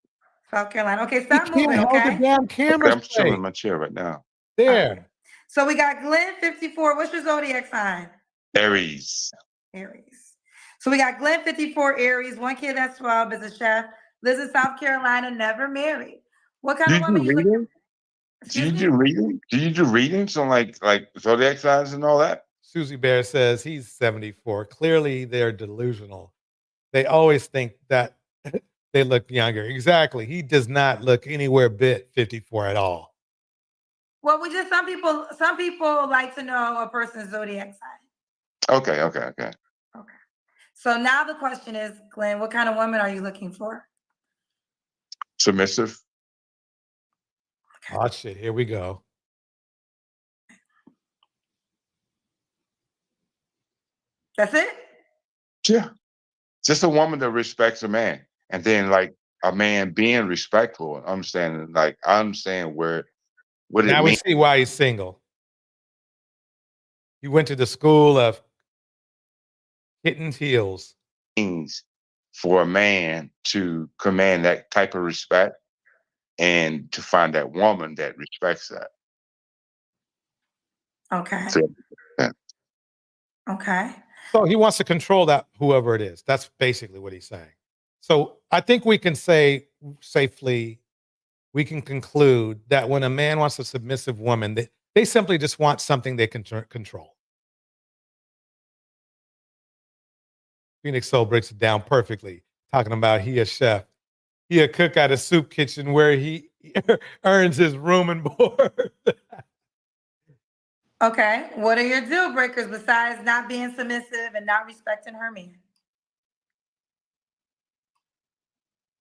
South Carolina. Okay, stop You moving, can't hold okay? the damn camera I'm still in straight. my chair right now. There. So we got Glenn, 54. What's your zodiac sign? Aries. Aries. So we got Glenn, 54, Aries. One kid that's 12 is a chef. Lives in South Carolina, never married. What kind of woman you looking for? Do you do reading? Do you do readings on like zodiac signs and all that? Susie Bear says he's 74. Clearly, they're delusional. They always think that they look younger. Exactly. He does not look anywhere bit 54 at all. Well, some people like to know a person's zodiac sign. Okay. So now the question is, Glenn, what kind of woman are you looking for? Submissive. Oh shit, here we go. That's it? Yeah. Just a woman that respects a man. And then like a man being respectful and understanding, like I understand what it Now we means. see why he's single. He went to the school of kitten's heels. For a man to command that type of respect and to find that woman that respects that. Okay. So, yeah. Okay. So he wants to control that, whoever it is. That's basically what he's saying. So I think we can say safely, we can conclude that when a man wants a submissive woman, they simply just want something they can control. Phoenix Soul breaks it down perfectly, talking about he a chef. He a cook at a soup kitchen where he earns his room and board. Okay. What are your deal breakers besides not being submissive and not respecting her man?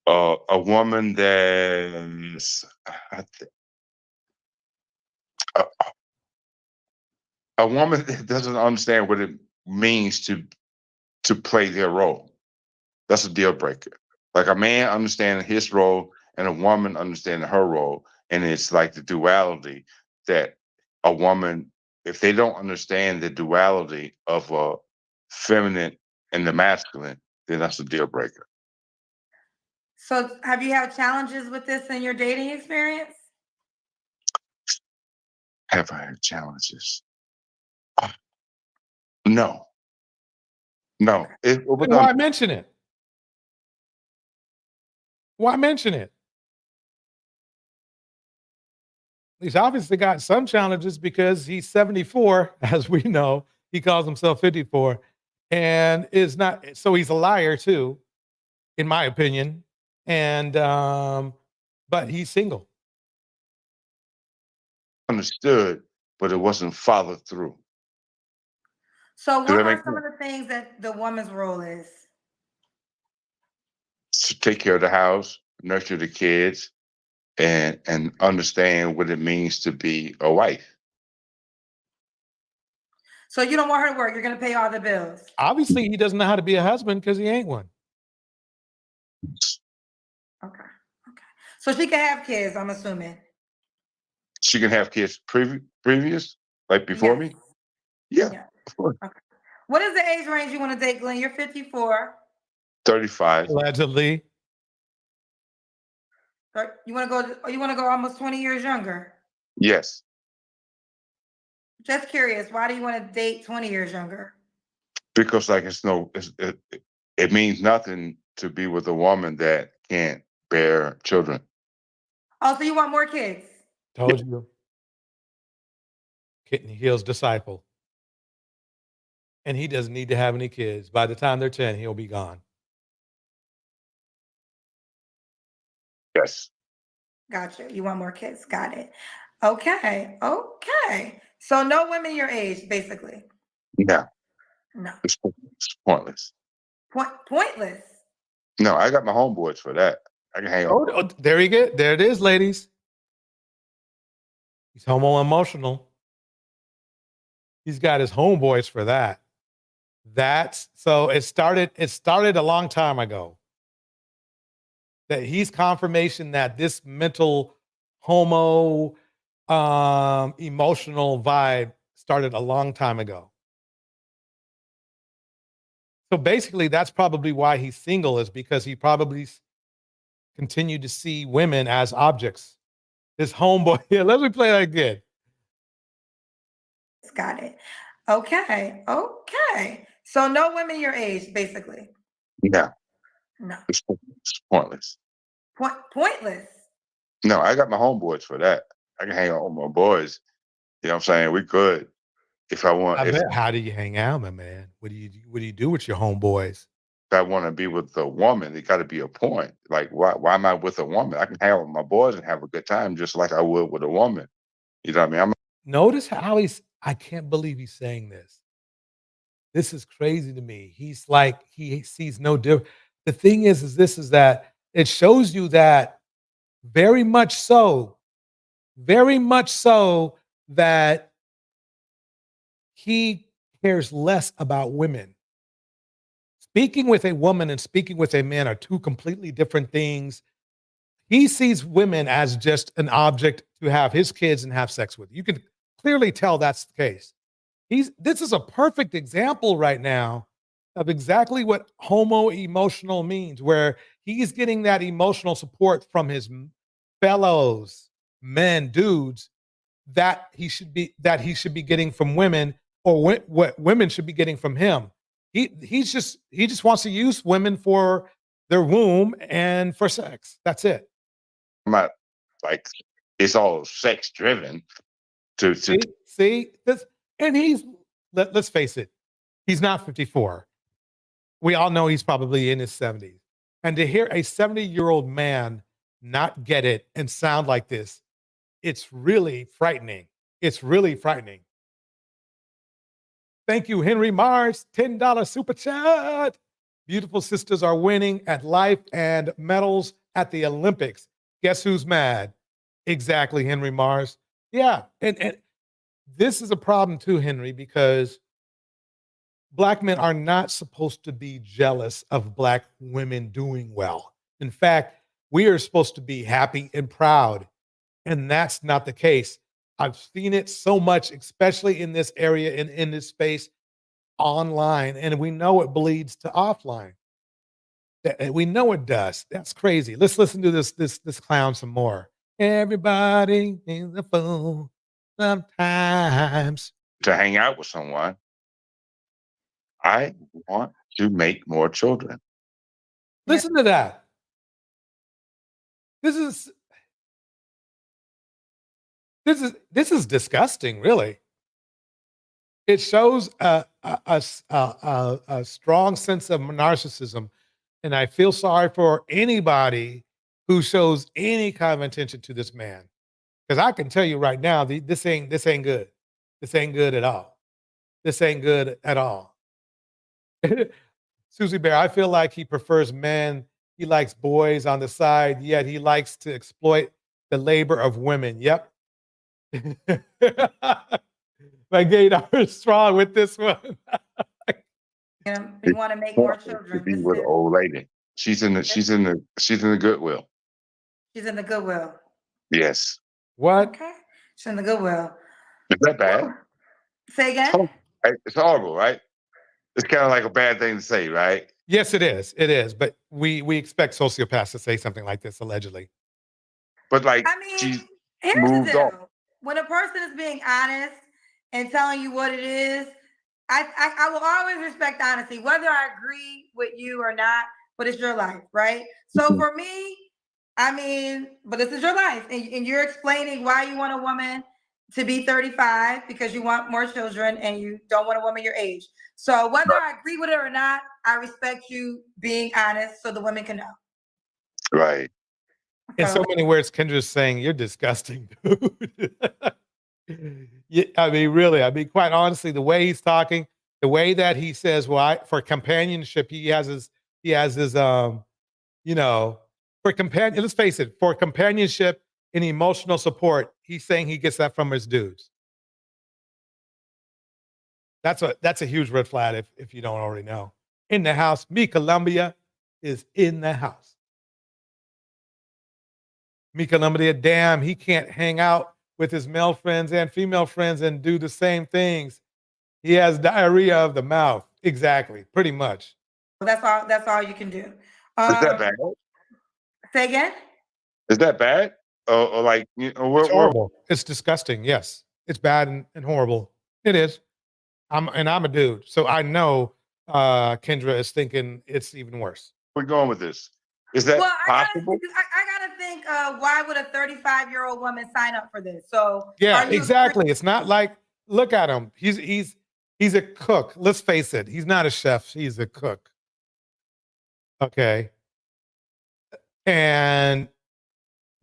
A woman that's a woman that doesn't understand what it means to play their role. That's a deal breaker. Like a man understanding his role and a woman understanding her role. And it's like the duality that a woman, if they don't understand the duality of a feminine and the masculine, then that's a deal breaker. So have you had challenges with this in your dating experience? Have I had challenges? No. Why mention it? Why mention it? He's obviously got some challenges because he's 74, as we know. He calls himself 54 and is not. So he's a liar too, in my opinion. And, but he's single. Understood, but it wasn't followed through. So what are some of the things that the woman's role is? to take care of the house, nurture the kids, and understand what it means to be a wife. So you don't want her to work. You're going to pay all the bills. Obviously, he doesn't know how to be a husband because he ain't one. Okay. So she can have kids, I'm assuming. She can have kids previous, like before me? Yeah, of course. Okay. What is the age range you want to date, Glenn? You're 54. 35. Allegedly. You want to go almost 20 years younger? Yes. Just curious, why do you want to date 20 years younger? Because like it means nothing to be with a woman that can't bear children. Oh, so you want more kids? Told you. Kitten Hill's disciple. And he doesn't need to have any kids. By the time they're 10, he'll be gone. Yes. Gotcha. You want more kids. Got it. Okay. So no women your age, basically. Yeah. No. It's pointless. Pointless. No, I got my homeboys for that. I can hang out. Oh, there you go. There it is, ladies. He's homo emotional. He's got his homeboys for that. So it started a long time ago. That he's confirmation that this mental homo emotional vibe started a long time ago. So basically that's probably why he's single, is because he probably continued to see women as objects. His homeboy. Yeah, let me play that again. Got it. Okay. So no women your age, basically. Yeah. No. It's pointless. Pointless. No, I got my homeboys for that. I can hang out with my boys. You know what I'm saying? We could. If I want. I bet. How do you hang out, my man? What do you do with your homeboys? If I want to be with a woman, it got to be a point. Like, why am I with a woman? I can hang out with my boys and have a good time just like I would with a woman. You know what I mean? Notice how I can't believe he's saying this. This is crazy to me. He's like, he sees no difference. The thing is that it shows you that very much so that he cares less about women. Speaking with a woman and speaking with a man are two completely different things. He sees women as just an object to have his kids and have sex with. You can clearly tell that's the case. This is a perfect example right now of exactly what homo emotional means, where he's getting that emotional support from his fellows, men, dudes, that he should be getting from women, or what women should be getting from him. He just wants to use women for their womb and for sex. That's it. I'm not like it's all sex driven. To see this, and let's face it, he's not 54. We all know he's probably in his 70s. And to hear a 70-year-old man not get it and sound like this, it's really frightening. It's really frightening. Thank you, Henry Mars, $10 super chat. Beautiful sisters are winning at life and medals at the Olympics. Guess who's mad? Exactly, Henry Mars. Yeah, and this is a problem too, Henry, because Black men are not supposed to be jealous of Black women doing well. In fact, we are supposed to be happy and proud, and that's not the case. I've seen it so much, especially in this area and in this space online, and we know it bleeds to offline. We know it does. That's crazy. Let's listen to this clown some more. Everybody is a fool sometimes. To hang out with someone, I want to make more children. Listen to that. This is disgusting, really. It shows a strong sense of narcissism, and I feel sorry for anybody who shows any kind of attention to this man, because I can tell you right now, this ain't good. This ain't good at all. This ain't good at all. Susie Bear, I feel like he prefers men He likes boys on the side, yet he likes to exploit the labor of women. Yep. My gaydar is strong with this one. They want to make more children. To be with an old lady. She's in the Goodwill. She's in the Goodwill. Yes. What? Okay. She's in the Goodwill. Is that bad? Say again? It's horrible, right? It's kind of like a bad thing to say, right? Yes, it is. It is. But we expect sociopaths to say something like this, allegedly. But like, I mean, she's here's the moved on. deal. When a person is being honest and telling you what it is, I will always respect honesty, whether I agree with you or not, but it's your life, right? So for me, I mean, but this is your life. And you're explaining why you want a woman to be 35 because you want more children and you don't want a woman your age. So whether I agree with it or not, I respect you being honest so the women can know. Right. In so many words, Kendra's saying, you're disgusting, dude. Yeah, I mean, really, I mean, quite honestly, the way he's talking, the way that he says, well, for companionship, he has his, you know, let's face it, for companionship and emotional support, he's saying he gets that from his dudes. That's a huge red flag if you don't already know. In the house, me Columbia is in the house. Me Columbia, damn, he can't hang out with his male friends and female friends and do the same things. He has diarrhea of the mouth. Exactly, pretty much. Well, that's all you can do. Is that bad? Say again? Is that bad? Or like, you know, It's horrible. It's disgusting. Yes, it's bad and horrible. It is. I'm a dude, so I know Kendra is thinking it's even worse. We're going with this. Is that possible? I gotta think, why would a 35-year-old woman sign up for this? So yeah, exactly. It's not like, look at him. He's a cook. Let's face it. He's not a chef. He's a cook. Okay. And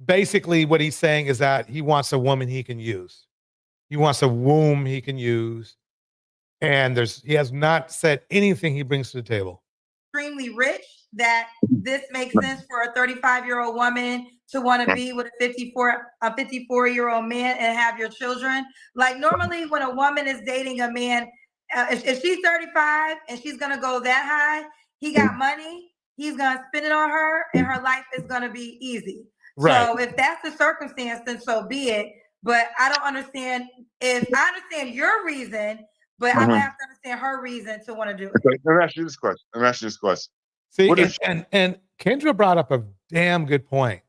basically what he's saying is that he wants a woman he can use. He wants a womb he can use. And he has not said anything he brings to the table. Extremely rich, that this makes sense for a 35-year-old woman to want to be with a 54-year-old man and have your children. Like normally when a woman is dating a man, if she's 35 and she's going to go that high, he got money, he's going to spend it on her and her life is going to be easy. Right. So if that's the circumstance, then so be it. But I don't understand, I understand your reason, but I would have to understand her reason to want to do it. Okay, let me ask you this question. See, and Kendra brought up a damn good point.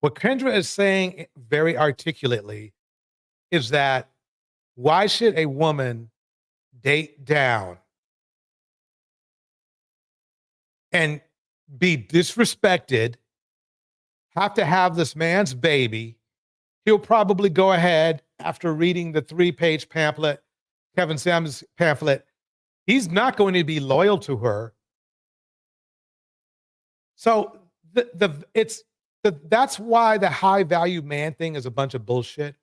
What Kendra is saying very articulately is that why should a woman date down and be disrespected, have to have this man's baby? He'll probably go ahead after reading the 3-page pamphlet, Kevin Samuels' pamphlet. He's not going to be loyal to her. So that's why the high value man thing is a bunch of bullshit.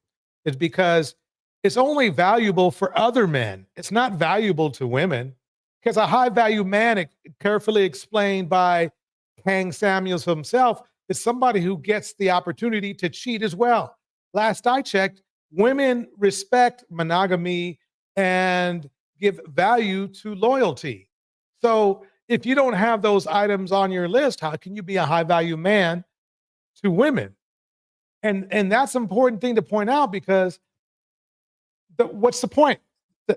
It's because it's only valuable for other men. It's not valuable to women. Because a high value man, carefully explained by Kang Samuels himself, is somebody who gets the opportunity to cheat as well. Last I checked, women respect monogamy and give value to loyalty. So if you don't have those items on your list, how can you be a high value man to women? And that's an important thing to point out, because what's the point?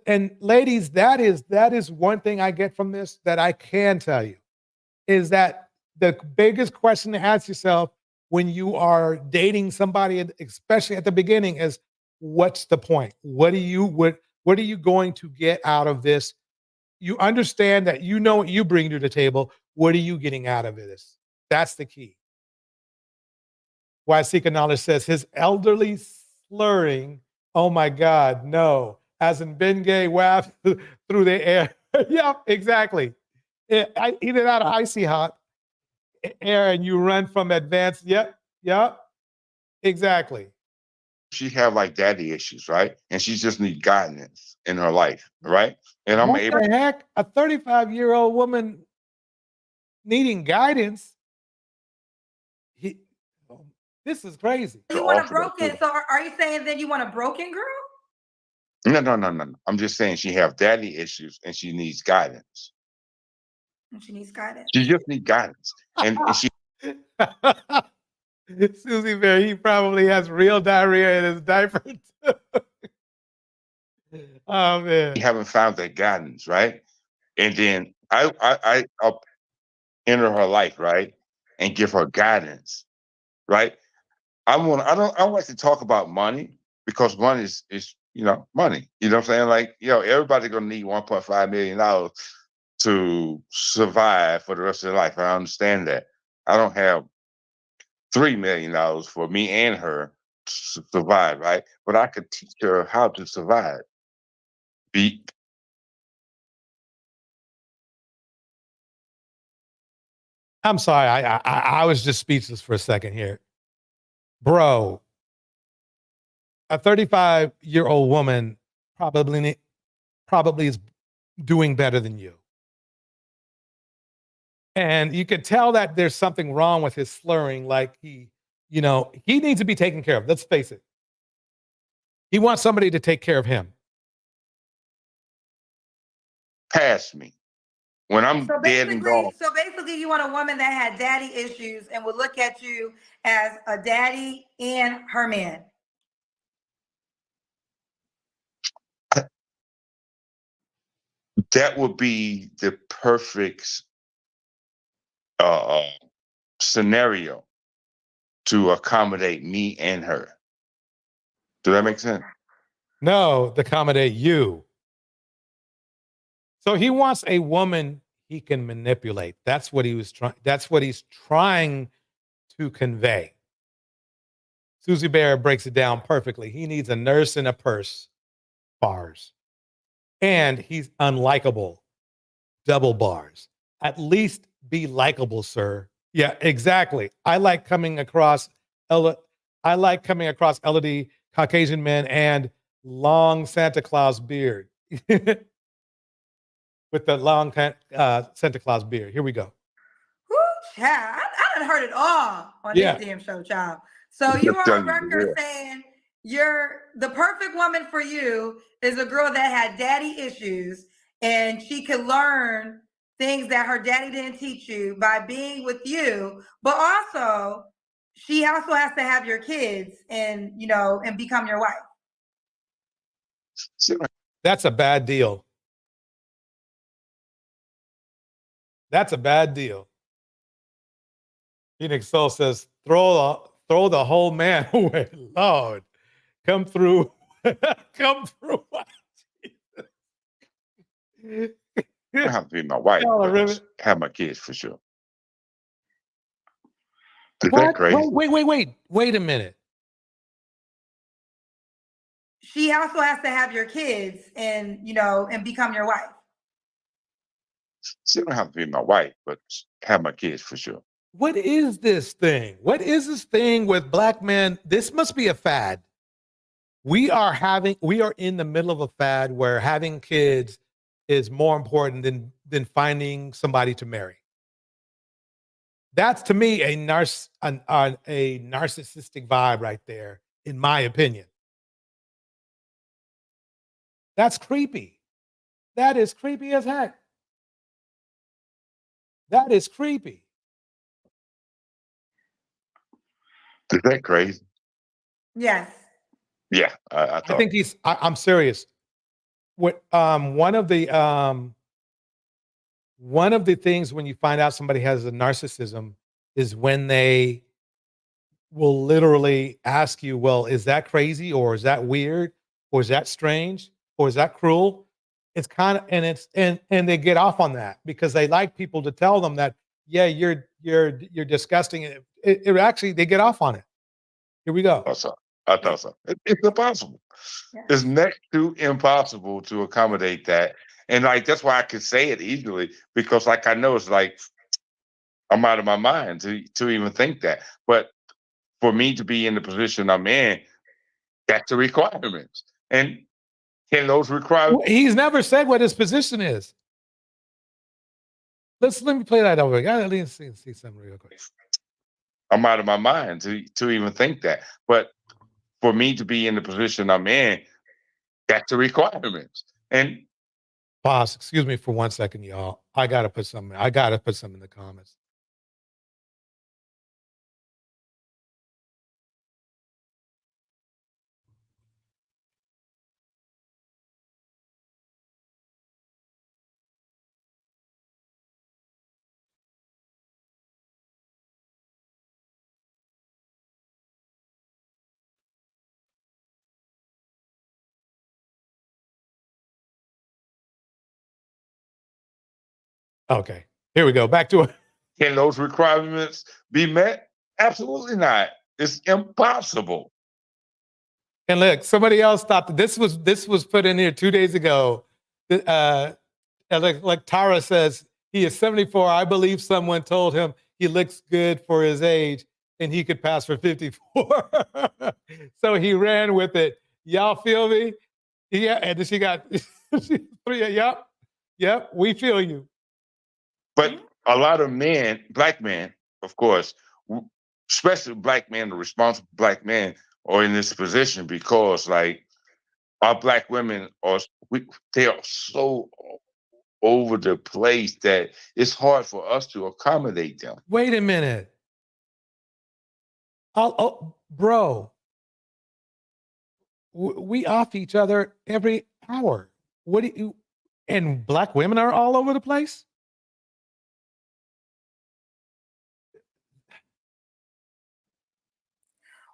And ladies, that is one thing I get from this that I can tell you, is that the biggest question to ask yourself when you are dating somebody, especially at the beginning, is what's the point? What are you going to get out of this? You understand that you know what you bring to the table. What are you getting out of this? That's the key. Why Seeker Knowledge says his elderly slurring, oh my God, no. As in Bengay wafted through the air. Yep, exactly. Either out of icy hot air and you run from advanced. Yep, exactly. She have like daddy issues, right? And she just need guidance in her life, right? And I'm what able. The heck? A 35-year-old woman needing guidance. This is crazy. You want a broken, so are you saying then you want a broken girl? No. I'm just saying she have daddy issues and she needs guidance. She needs guidance. She just needs guidance. And she Susie Bear, he probably has real diarrhea in his diaper. Oh man. You haven't found that guidance, right? And then I'll enter her life, right? And give her guidance, right? I don't like to talk about money because money is money. You know what I'm saying? Like, everybody's gonna need $1.5 million to survive for the rest of their life. I understand that. I don't have $3 million for me and her to survive, right? But I could teach her how to survive. I'm sorry. I was just speechless for a second here. Bro, a 35-year-old woman probably is doing better than you. And you can tell that there's something wrong with his slurring, like he needs to be taken care of. Let's face it. He wants somebody to take care of him. Past me. When I'm dead and gone. So basically you want a woman that had daddy issues and would look at you as a daddy and her man. That would be the perfect scenario to accommodate me and her. Does that make sense? No, to accommodate you. So he wants a woman he can manipulate. That's what he's trying to convey. Susie Bear breaks it down perfectly. He needs a nurse and a purse. Bars. And he's unlikable. Double bars. At least be likable, sir. Yeah, exactly. I like coming across elderly Caucasian men and long Santa Claus beard. With the long Santa Claus beard. Here we go. Woo, child. I done heard it all on this damn show, child. So you are on record saying the perfect woman for you is a girl that had daddy issues and she could learn things that her daddy didn't teach you by being with you, but also she also has to have your kids and become your wife. That's a bad deal. That's a bad deal. Phoenix Soul says, throw the whole man away. Lord, come through. Come through. I have to be my wife. Have my kids for sure. Is that crazy? Wait a minute. She also has to have your kids and become your wife. She don't have to be my wife, but have my kids for sure. What is this thing? What is this thing with black men? This must be a fad. We are in the middle of a fad where having kids is more important than finding somebody to marry. That's to me a narcissistic vibe right there, in my opinion. That's creepy. That is creepy as heck. That is creepy. Is that crazy? Yes. Yeah, I think I'm serious. What one of the things when you find out somebody has a narcissism is when they will literally ask you, well, is that crazy, or is that weird, or is that strange, or is that cruel? It's kind of and they get off on that because they like people to tell them that, yeah, you're disgusting. It actually, they get off on it. Here we go. I thought so. It's impossible. Yeah. It's next to impossible to accommodate that. And that's why I can say it easily, because I know it's I'm out of my mind to even think that. But for me to be in the position I'm in, that's the requirements. And can those requirements? He's never said what his position is. Let me play that over. Let me see something real quick. I'm out of my mind to even think that. But for me to be in the position I'm in, that's the requirements. And Pause. Excuse me for 1 second, y'all. I gotta put something in the comments. Okay, here we go. Back to it. can those requirements be met? Absolutely not. It's impossible. And look, somebody else thought that this was put in here 2 days ago. Like Tara says, he is 74. I believe someone told him he looks good for his age and he could pass for 54. So he ran with it. Y'all feel me? Yeah, and then she got three. Yep, we feel you. But a lot of men, black men, of course, especially black men, the responsible black men, are in this position because, like, our black women they are so over the place that it's hard for us to accommodate them. Wait a minute. Bro, we off each other every hour. What do you? And black women are all over the place.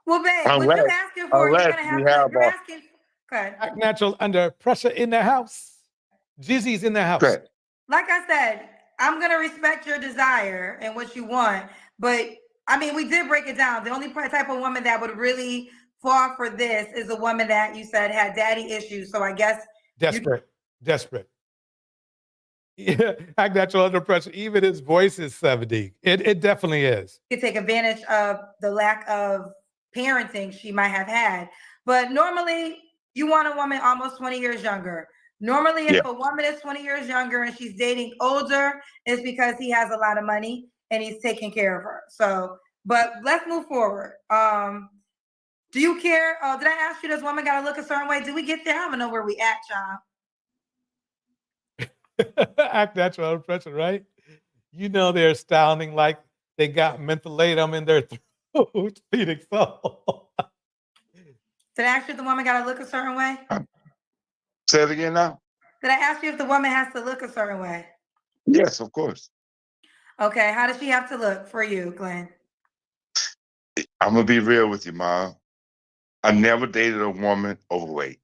Well, babe, what you asking for, you're gonna have to. You're asking. Okay. Natural under pressure in the house. Jizzy's in the house. Okay. Like I said, I'm gonna respect your desire and what you want, but I mean, we did break it down. The only type of woman that would really fall for this is a woman that you said had daddy issues. So I guess desperate. Yeah, act natural under pressure. Even his voice is 70. It definitely is. You could take advantage of the lack of parenting she might have had. But normally, you want a woman almost 20 years younger. Normally, if a woman is 20 years younger and she's dating older, it's because he has a lot of money and he's taking care of her. So, but let's move forward. Do you care? Did I ask you, does woman got to look a certain way? Did we get there? I don't know where we at, y'all. Act natural under pressure, right? You know they're astounding, like they got mentholatum in their throat, feeding soul. Did I ask you if the woman got to look a certain way? Say it again now. Did I ask you if the woman has to look a certain way? Yes, of course. Okay, how does she have to look for you, Glenn? I'm gonna be real with you, Mom. I never dated a woman overweight.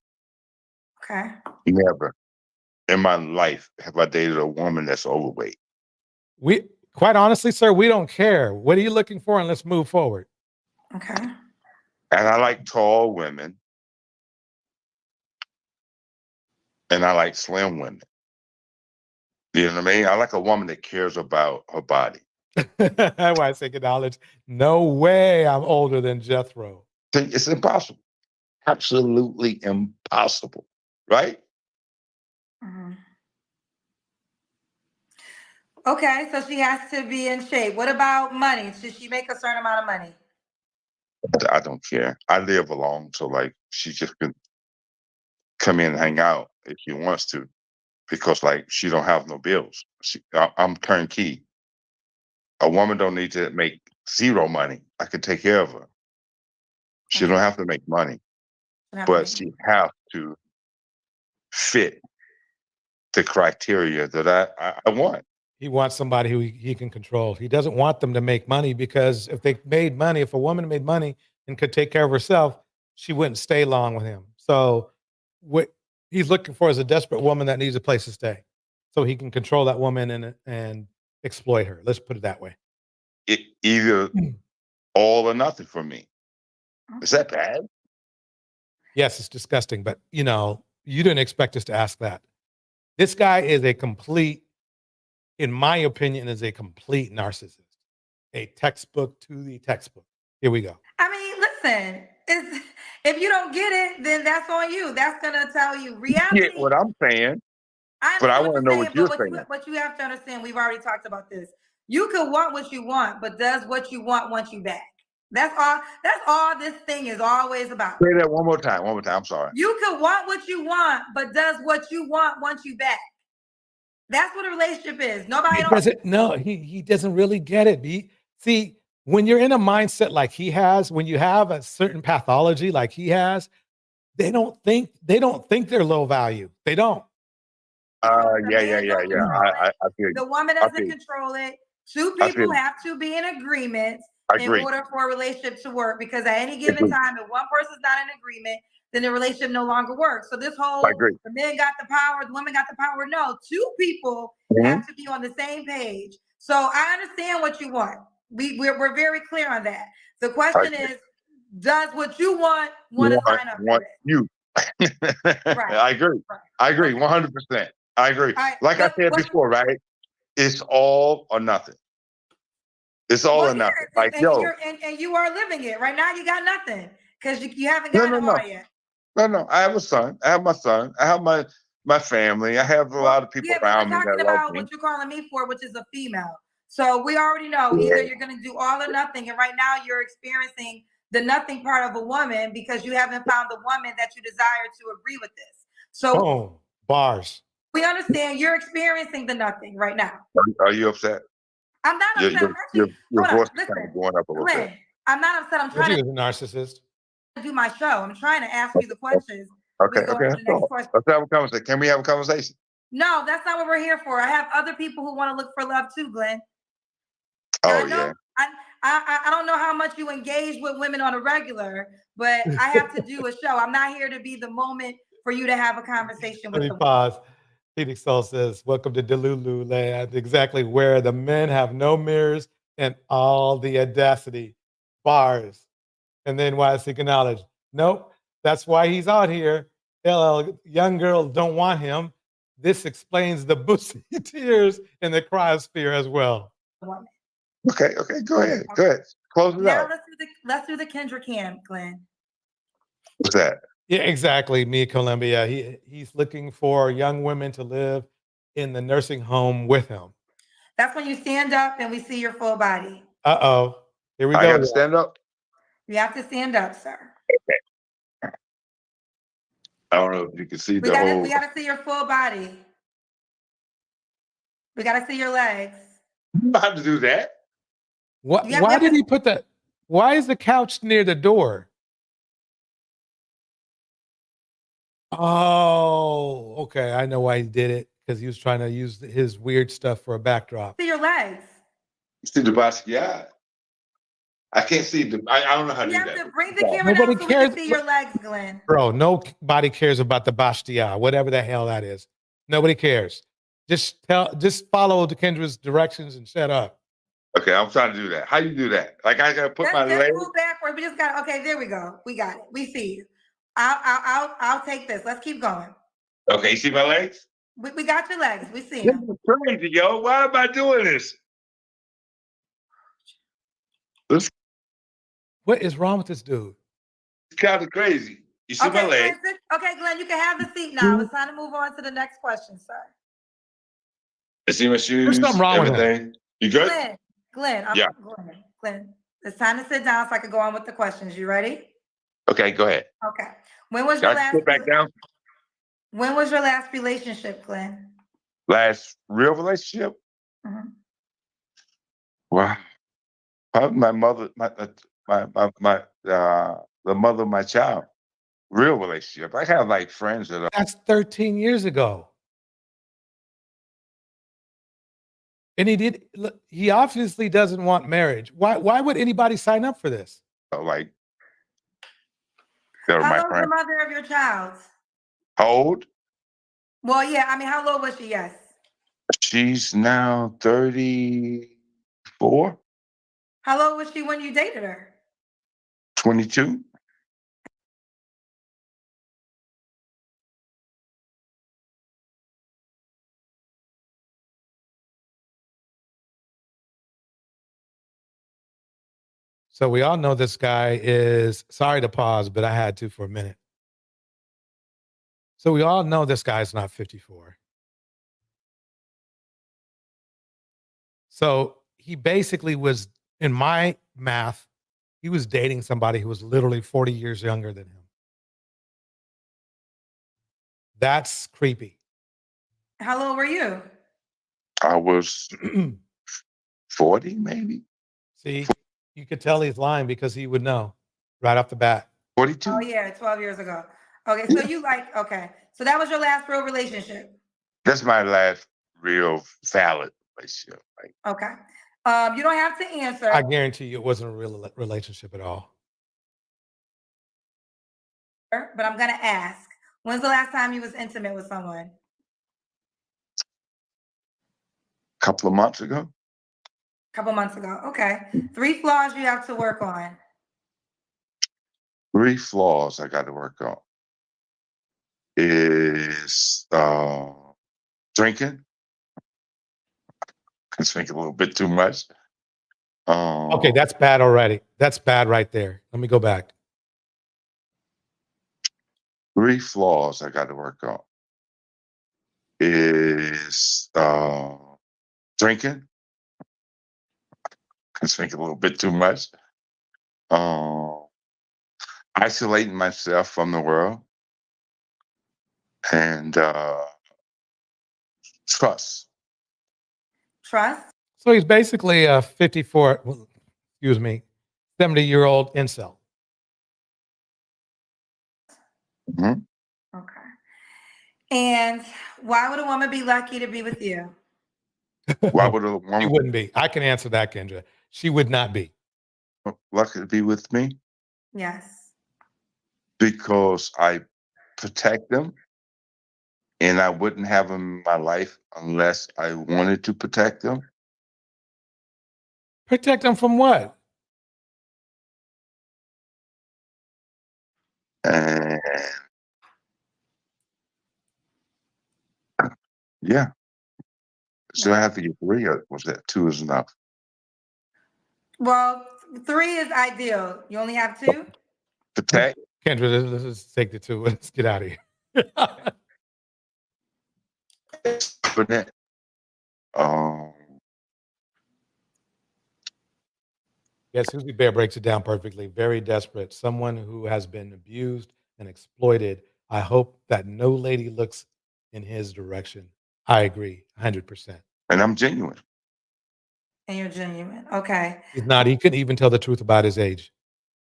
Okay. Never. In my life have I dated a woman that's overweight. We quite honestly, sir, we don't care. What are you looking for? And let's move forward. Okay. And I like tall women. And I like slim women. You know what I mean? I like a woman that cares about her body. That's why I say acknowledge. No way I'm older than Jethro. It's impossible. Absolutely impossible. Right? Mm-hmm. Okay, so she has to be in shape. What about money? Should she make a certain amount of money? I don't care. I live alone, so like she just can come in and hang out if she wants to, because like she don't have no bills. I'm turnkey. A woman don't need to make zero money. I can take care of her. She don't have to make money, but she have to fit the criteria that I want. He wants somebody who he can control. He doesn't want them to make money, because if a woman made money and could take care of herself, she wouldn't stay long with him. So what he's looking for is a desperate woman that needs a place to stay, so he can control that woman and exploit her. Let's put it that way. Either all or nothing for me. Is that bad? Yes, it's disgusting, but you didn't expect us to ask that. This guy is a complete, in my opinion, is a complete narcissist. A textbook to the textbook. Here we go. I mean, listen, if you don't get it, then that's on you. That's gonna tell you reality. Get what I'm saying. I But I understand want to what know you're what saying, you're but saying. what you have to understand, we've already talked about this. You can want what you want, but does what you want you back? That's all this thing is always about. Say that one more time. One more time. I'm sorry. You can want what you want, but does what you want you back? That's what a relationship is. Nobody don't. He doesn't really get it. See, when you're in a mindset like he has, when you have a certain pathology like he has, they don't think they're low value. They don't. Yeah. I feel you. The woman I doesn't feel you. control it. Two I feel people you. have to be in agreement I in agree. order for a relationship to work. Because at any given Agree. time, if one person's not in agreement, then the relationship no longer works. So this I whole agree. the men got the power, the women got the power. No, two people Mhm. have to be on the same page. So I understand what you want. We're very clear on that. The question is, does what you want to sign up for it? You. Right. I agree. Right. I agree. 100%. I agree. All right, Like I said before, right? It's all or nothing. It's all or nothing. Like, and yo, you are living it right now. You got nothing because you haven't no, gotten no, it no. all yet. No. I have a son. I have my son. I have my family. I have a lot of people Yeah, but around we're me that talking love about me. what you're calling me for, which is a female. So we already know either you're going to do all or nothing, and right now you're experiencing the nothing part of a woman because you haven't found the woman that you desire to agree with this. So Boom. Bars. we understand you're experiencing the nothing right now. Are you upset? I'm not upset. I'm Your actually, voice hold on, is kind listen, of going up a little bit. Glenn, I'm not upset. I'm She trying was a narcissist. to do my show. I'm trying to ask you the questions. Okay. We go Okay. on to the next question. Let's have a conversation. Can we have a conversation? No, that's not what we're here for. I have other people who want to look for love too, Glenn. Oh, yeah. I don't know how much you engage with women on a regular, but I have to do a show. I'm not here to be the moment for you to have a conversation Let with me them. pause. Phoenix Soul says, welcome to Delulu land, exactly where the men have no mirrors and all the audacity. Bars. And then why seek knowledge? Nope. That's why he's out here. Young girls don't want him. This explains the boosty tears in the cryosphere as well. Okay. Go ahead. Close it Now out. let's do the Kendra Cam, Glenn. What's that? Yeah, exactly. Me, Columbia. He's looking for young women to live in the nursing home with him. That's when you stand up and we see your full body. Uh-oh. Here we go. I got to stand up? You have to stand up, sir. Okay. I don't know if you can see We gotta see your full body. We gotta see your legs. You don't have to do that. Why did he put that? Why is the couch near the door? Oh, okay. I know why he did it, because he was trying to use his weird stuff for a backdrop. See your legs. See the Basquiat? I can't see I don't know how to do that. You have to bring the camera down so we can see your legs, Glenn. Bro, nobody cares about the Bastia, whatever the hell that is. Nobody cares. Just follow the Kendra's directions and shut up. Okay, I'm trying to do that. How you do that? Like I gotta put my leg. Move backwards. We just got. Okay, there we go. We got it. We see you. I'll take this. Let's keep going. Okay, you see my legs? We got your legs. We see This them. is crazy, yo. Why am I doing this? What is wrong with this dude? It's kind of crazy. You see my legs? Okay, Glenn, you can have the seat now. It's time to move on to the next question, sir. I see my shoes. There's something wrong with everything. You good? Glenn, Yeah. Glenn, it's time to sit down so I can go on with the questions. You ready? Okay, go ahead. Okay. When was your Can I last? sit back down? When was your last relationship, Glenn? Last real relationship? Mhm. Wow. Probably my mother, the mother of my child. Real relationship. I have like friends that are. That's 13 years ago. And he obviously doesn't want marriage. Why would anybody sign up for this? Like, they're How my old is the friends. mother of your child? How old? Well, yeah, I mean, how old was she? Yes. She's now 34, How old was she when you dated her? 22. So we all know this guy is, sorry to pause, but I had to for a minute. So we all know this guy's not 54. So he basically was, in my math, he was dating somebody who was literally 40 years younger than him. That's creepy. How old were you? I was 40, maybe. See, you could tell he's lying because he would know right off the bat. 42. Oh yeah, 12 years ago. Okay, so you like, okay. So that was your last real relationship. That's my last real valid relationship. Like, Okay. You don't have to answer. I guarantee you it wasn't a real relationship at all. But I'm gonna ask. When's the last time you was intimate with someone? a couple of months ago. A couple months ago. Okay. 3 flaws you have to work on. 3 flaws I got to work on is drinking. I drink a little bit too much. Okay, that's bad already. That's bad right there. Let me go back. 3 flaws I got to work on is drinking. I drink a little bit too much. Isolating myself from the world, and trust. Trust. So he's basically a 54, well, excuse me, 70-year-old incel. Mm-hmm. Okay. And why would a woman be lucky to be with you? Why would a She woman wouldn't be. I can answer that, Kendra. She would not be. lucky to be with me? Yes. Because I protect them, and I wouldn't have them in my life unless I wanted to protect them. Protect them from what? And yeah. So I have to get 3, or was that 2 is enough? Well, 3 is ideal. You only have 2? Protect. Kendra, let's take the 2. Let's get out of here. Yes, Susie Bear breaks it down perfectly. Very desperate. Someone who has been abused and exploited. I hope that no lady looks in his direction. I agree, 100%. And I'm genuine. And you're genuine. Okay. He's not. He couldn't even tell the truth about his age.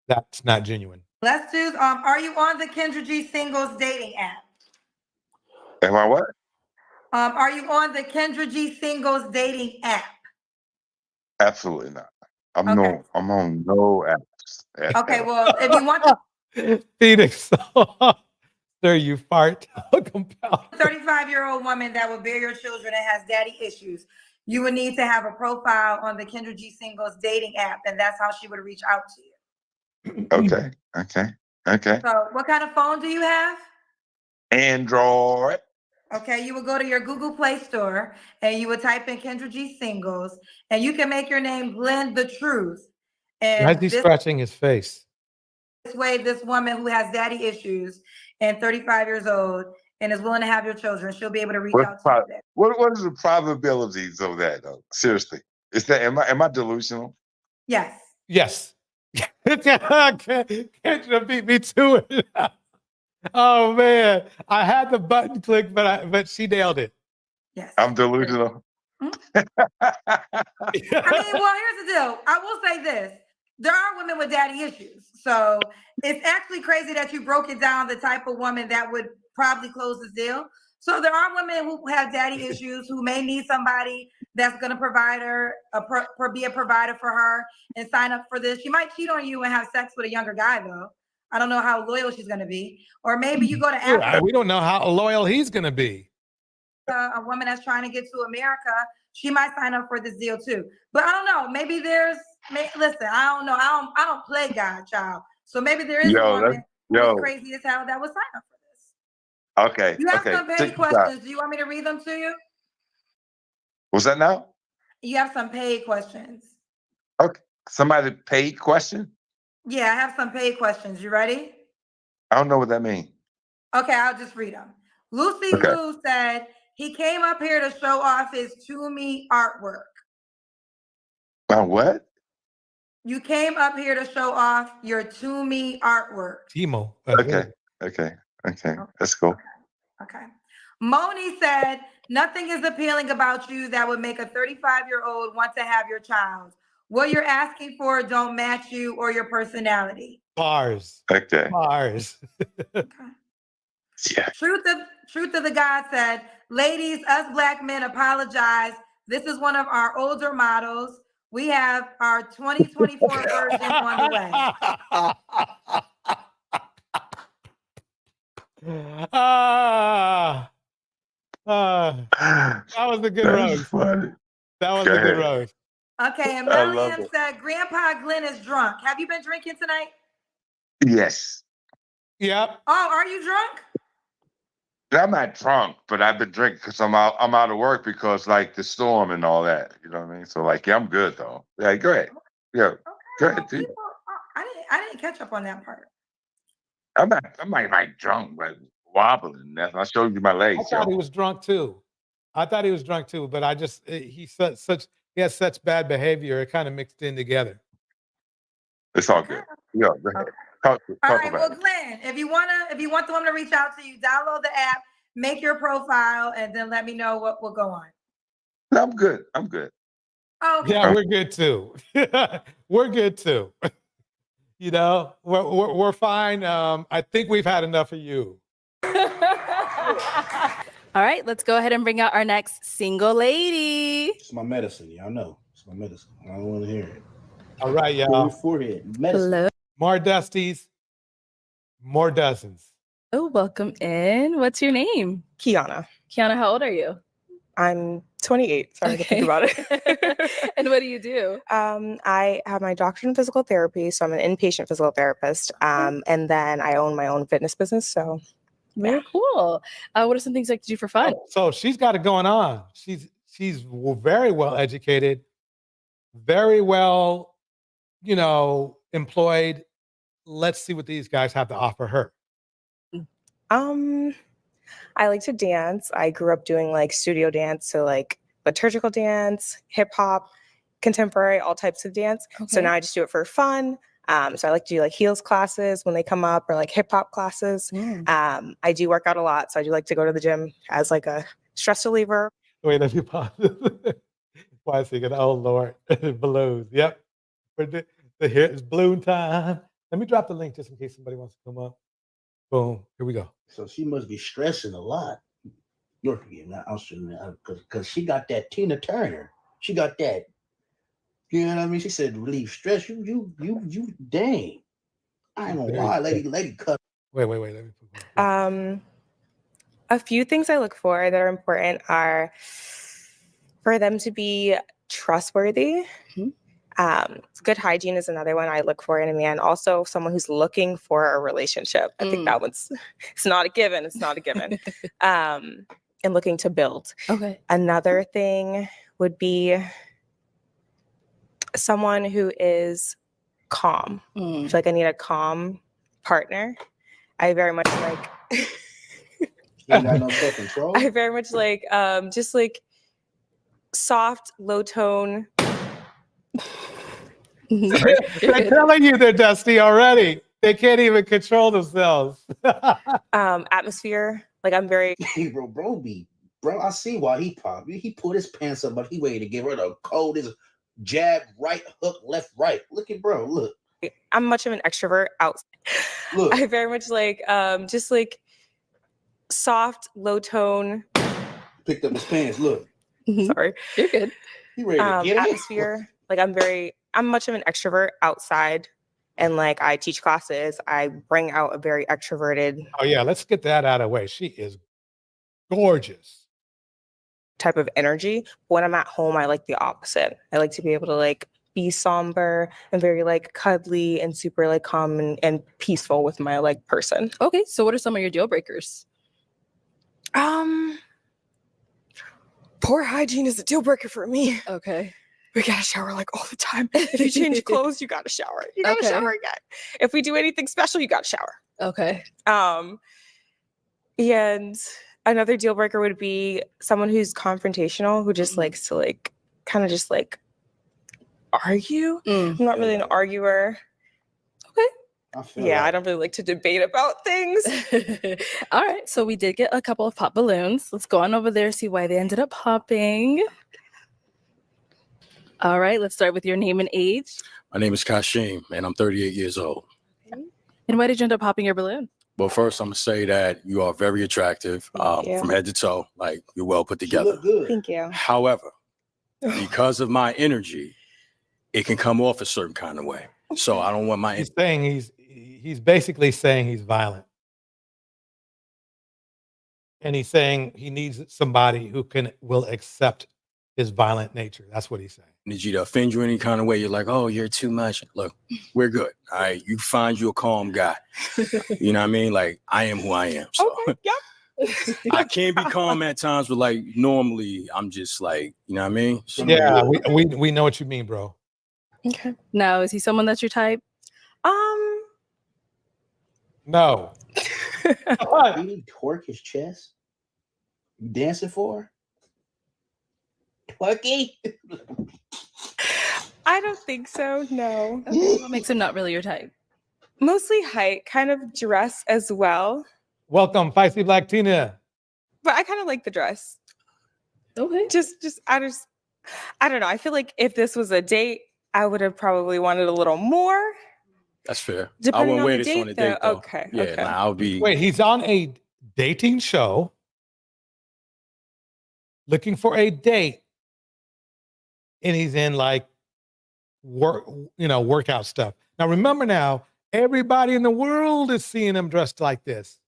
That's not genuine. Let's do, are you on the Kendra G Singles dating app? Am I what? Are you on the Kendra G Singles dating app? Absolutely not. I'm Okay. I'm on no apps. Okay, well, if you want to Phoenix, there you fart. 35-year-old woman that will bear your children and has daddy issues, you would need to have a profile on the Kendra G Singles dating app, and that's how she would reach out to you. Okay. So what kind of phone do you have? Android. Okay, you would go to your Google Play Store and you would type in Kendra G Singles, and you can make your name Glenn the Truth. Why is he scratching his face? This way, this woman who has daddy issues and 35 years old and is willing to have your children, she'll be able to reach out to you there. What is the probabilities of that, though? Seriously, is that am I delusional? Yes. Yes. Kendra beat me to it. Oh man, I had the button click, but she nailed it. Yes. I'm delusional. I mean, well, here's the deal. I will say this. There are women with daddy issues. So it's actually crazy that you broke it down the type of woman that would probably close this deal. So there are women who have daddy issues who may need somebody that's going to provide her, be a provider for her and sign up for this. She might cheat on you and have sex with a younger guy, though. I don't know how loyal she's going to be. Or maybe you go to Africa. We don't know how loyal he's going to be. A woman that's trying to get to America, she might sign up for this deal too. But I don't know. Maybe listen, I don't know. I don't play God, child. So maybe there is a woman who's crazy as hell that would sign up for this. Okay. You have some paid questions. Do you want me to read them to you? What's that now? You have some paid questions. Okay. Somebody paid question? Yeah, I have some paid questions. You ready? I don't know what that means. Okay, I'll just read them. Lucy Lou said he came up here to show off his To Me artwork. What? You came up here to show off your To Me artwork. Timo. Okay. That's cool. Okay. Moni said, nothing is appealing about you that would make a 35-year-old want to have your child. What you're asking for don't match you or your personality. Bars. Okay. Bars. Yeah. Truth of the God said, ladies, us Black men apologize. This is one of our older models. We have our 2024 version on the way. That was a good roast. Funny. That was a good roast. Okay, and I love Miriam it. said, Grandpa Glenn is drunk. Have you been drinking tonight? Yes. Yep. Oh, are you drunk? I'm not drunk, but I've been drinking because I'm out of work because like the storm and all that. You know what I mean? So like, yeah, I'm good though. Yeah, go ahead. Yeah, Okay, go well, ahead. Dude. I didn't catch up on that part. I'm not like drunk, but wobbling. I showed you my I legs, thought yo. he was drunk too. But I just he has such bad behavior. It kind of mixed in together. It's all good. Yeah, go ahead. Talk All right, about well, it. Glenn, if you want the woman to reach out to you, download the app, make your profile, and then let me know what will go on. I'm good. Okay. Yeah, we're good too. We're good too. You know, we're fine. I think we've had enough of you. All right, let's go ahead and bring out our next single lady. It's my medicine, y'all know. It's my medicine. I don't want to hear it. All right, Your y'all. forehead. Medicine. Hello. More Dusties, more dozens. Oh, welcome in. What's your name? Kiana. Kiana, how old are you? I'm 28. Sorry to think about it. And what do you do? I have my doctorate in physical therapy, so I'm an inpatient physical therapist. And then I own my own fitness business. So very cool. What are some things I like to do for fun? So she's got it going on. She's very well educated, very well, employed. Let's see what these guys have to offer her. I like to dance. I grew up doing like studio dance, so like liturgical dance, hip hop, contemporary, all types of dance. So now I just do it for fun. So I like to do like heels classes when they come up, or like hip hop classes. I do work out a lot, so I do like to go to the gym as like a stress reliever. Wait, let me pause. Why is thinking, oh Lord, balloons. Yep. But the here is balloon time. Let me drop the link just in case somebody wants to come up. Boom. Here we go. So she must be stressing a lot. You're forgetting that. Because she got that Tina Turner. She got that. You know what I mean? She said, relieve stress. You dang. I ain't gonna lie, lady cut. Wait. Let me A few things I look for that are important are for them to be trustworthy. Good hygiene is another one I look for in a man. Also, someone who's looking for a relationship. I think that one's, it's not a given. It's not a given. And looking to build. Okay. Another thing would be someone who is calm. I feel like I need a calm partner. I very much like You ain't got no self-control. I very much like just like soft, low tone. They're telling you they're dusty already. They can't even control themselves. Atmosphere. Like I'm very bro, I see why he popped. He put his pants up, but he ready to give her the coldest jab, right hook, left, right. Look at bro, look. I'm much of an extrovert outside. Look. I very much like just like soft, low tone. Picked up his pants, look. Sorry. You're good. He ready to get atmosphere. Like I'm much of an extrovert outside, and like I teach classes. I bring out a very extroverted Oh yeah, let's get that out of the way. She is gorgeous. type of energy. When I'm at home, I like the opposite. I like to be able to like be somber and very like cuddly and super like calm and peaceful with my like person. Okay, so what are some of your deal breakers? Poor hygiene is a deal breaker for me. Okay. We gotta shower like all the time. If you change clothes, you gotta shower. You gotta shower again. If we do anything special, you gotta shower. Okay. And another deal breaker would be someone who's confrontational, who just likes to like kind of just like argue. Mm. I'm not really an arguer. Yeah, I don't really like to debate about things. All right, so we did get a couple of pop balloons. Let's go on over there, see why they ended up popping. All right, let's start with your name and age. My name is Kashim, and I'm 38 years old. And why did you end up popping your balloon? Well, first, I'm going to say that you are very attractive you. from head to toe. Like, you're well put together. Thank you. However, because of my energy, it can come off a certain kind of way. So I don't want my... He's saying he's basically saying he's violent. And he's saying he needs somebody who will accept his violent nature. That's what he's saying. Need you to offend you any kind of way. You're like, oh, you're too much. Look, we're good. All right. You find you a calm guy. You know what I mean? Like, I am who I am. So I can be calm at times, but like normally I'm just like, you know what I mean? So Yeah, we know what you mean, bro. Okay. Now, is he someone that's your type? No. Did he twerk his chest? You dancing for her? Twerky? I don't think so, no. Okay, what makes him not really your type? Mostly height, kind of dress as well. Welcome, Feisty Black Tina. But I kind of like the dress. Okay. I don't know. I feel like if this was a date, I would have probably wanted a little more. that's fair. I Depending wouldn't on wear the this on date, a date, though. though. Okay, Yeah, okay. nah, I'll be... Wait, he's on a dating show looking for a date. And he's in like workout stuff. Now remember now, everybody in the world is seeing him dressed like this.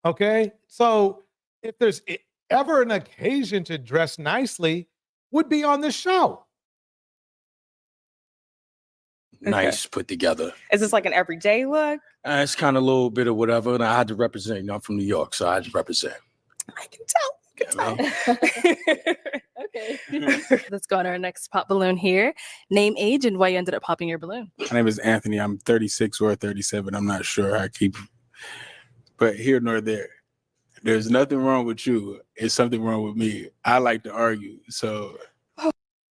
Okay? So if there's ever an occasion to dress nicely, would be on the show. nice, put together. Is this like an everyday look? It's kind of a little bit of whatever. And I had to represent. You know, I'm from New York, so I had to represent. I can tell. Okay. Let's go on our next pop balloon here. Name, age, and why you ended up popping your balloon. My name is Anthony. I'm 36 or 37. I'm not sure. But here nor there. There's nothing wrong with you. It's something wrong with me. I like to argue. So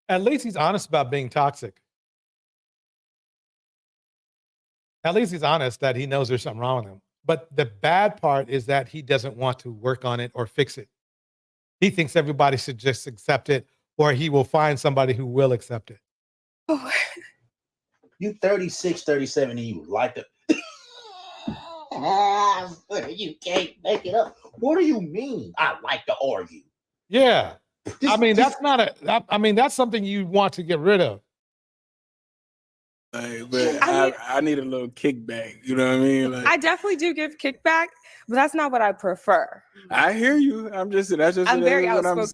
at least he's honest about being toxic. At least he's honest that he knows there's something wrong with him. But the bad part is that he doesn't want to work on it or fix it. He thinks everybody should just accept it, or he will find somebody who will accept it. Oh. You 36, 37, and you like it. You can't make it up. What do you mean? I like to argue. Yeah. That's something you want to get rid of. but I need a little kickback. You know what I mean? Like, I definitely do give kickback, but that's not what I prefer. I hear you. I'm very outspoken.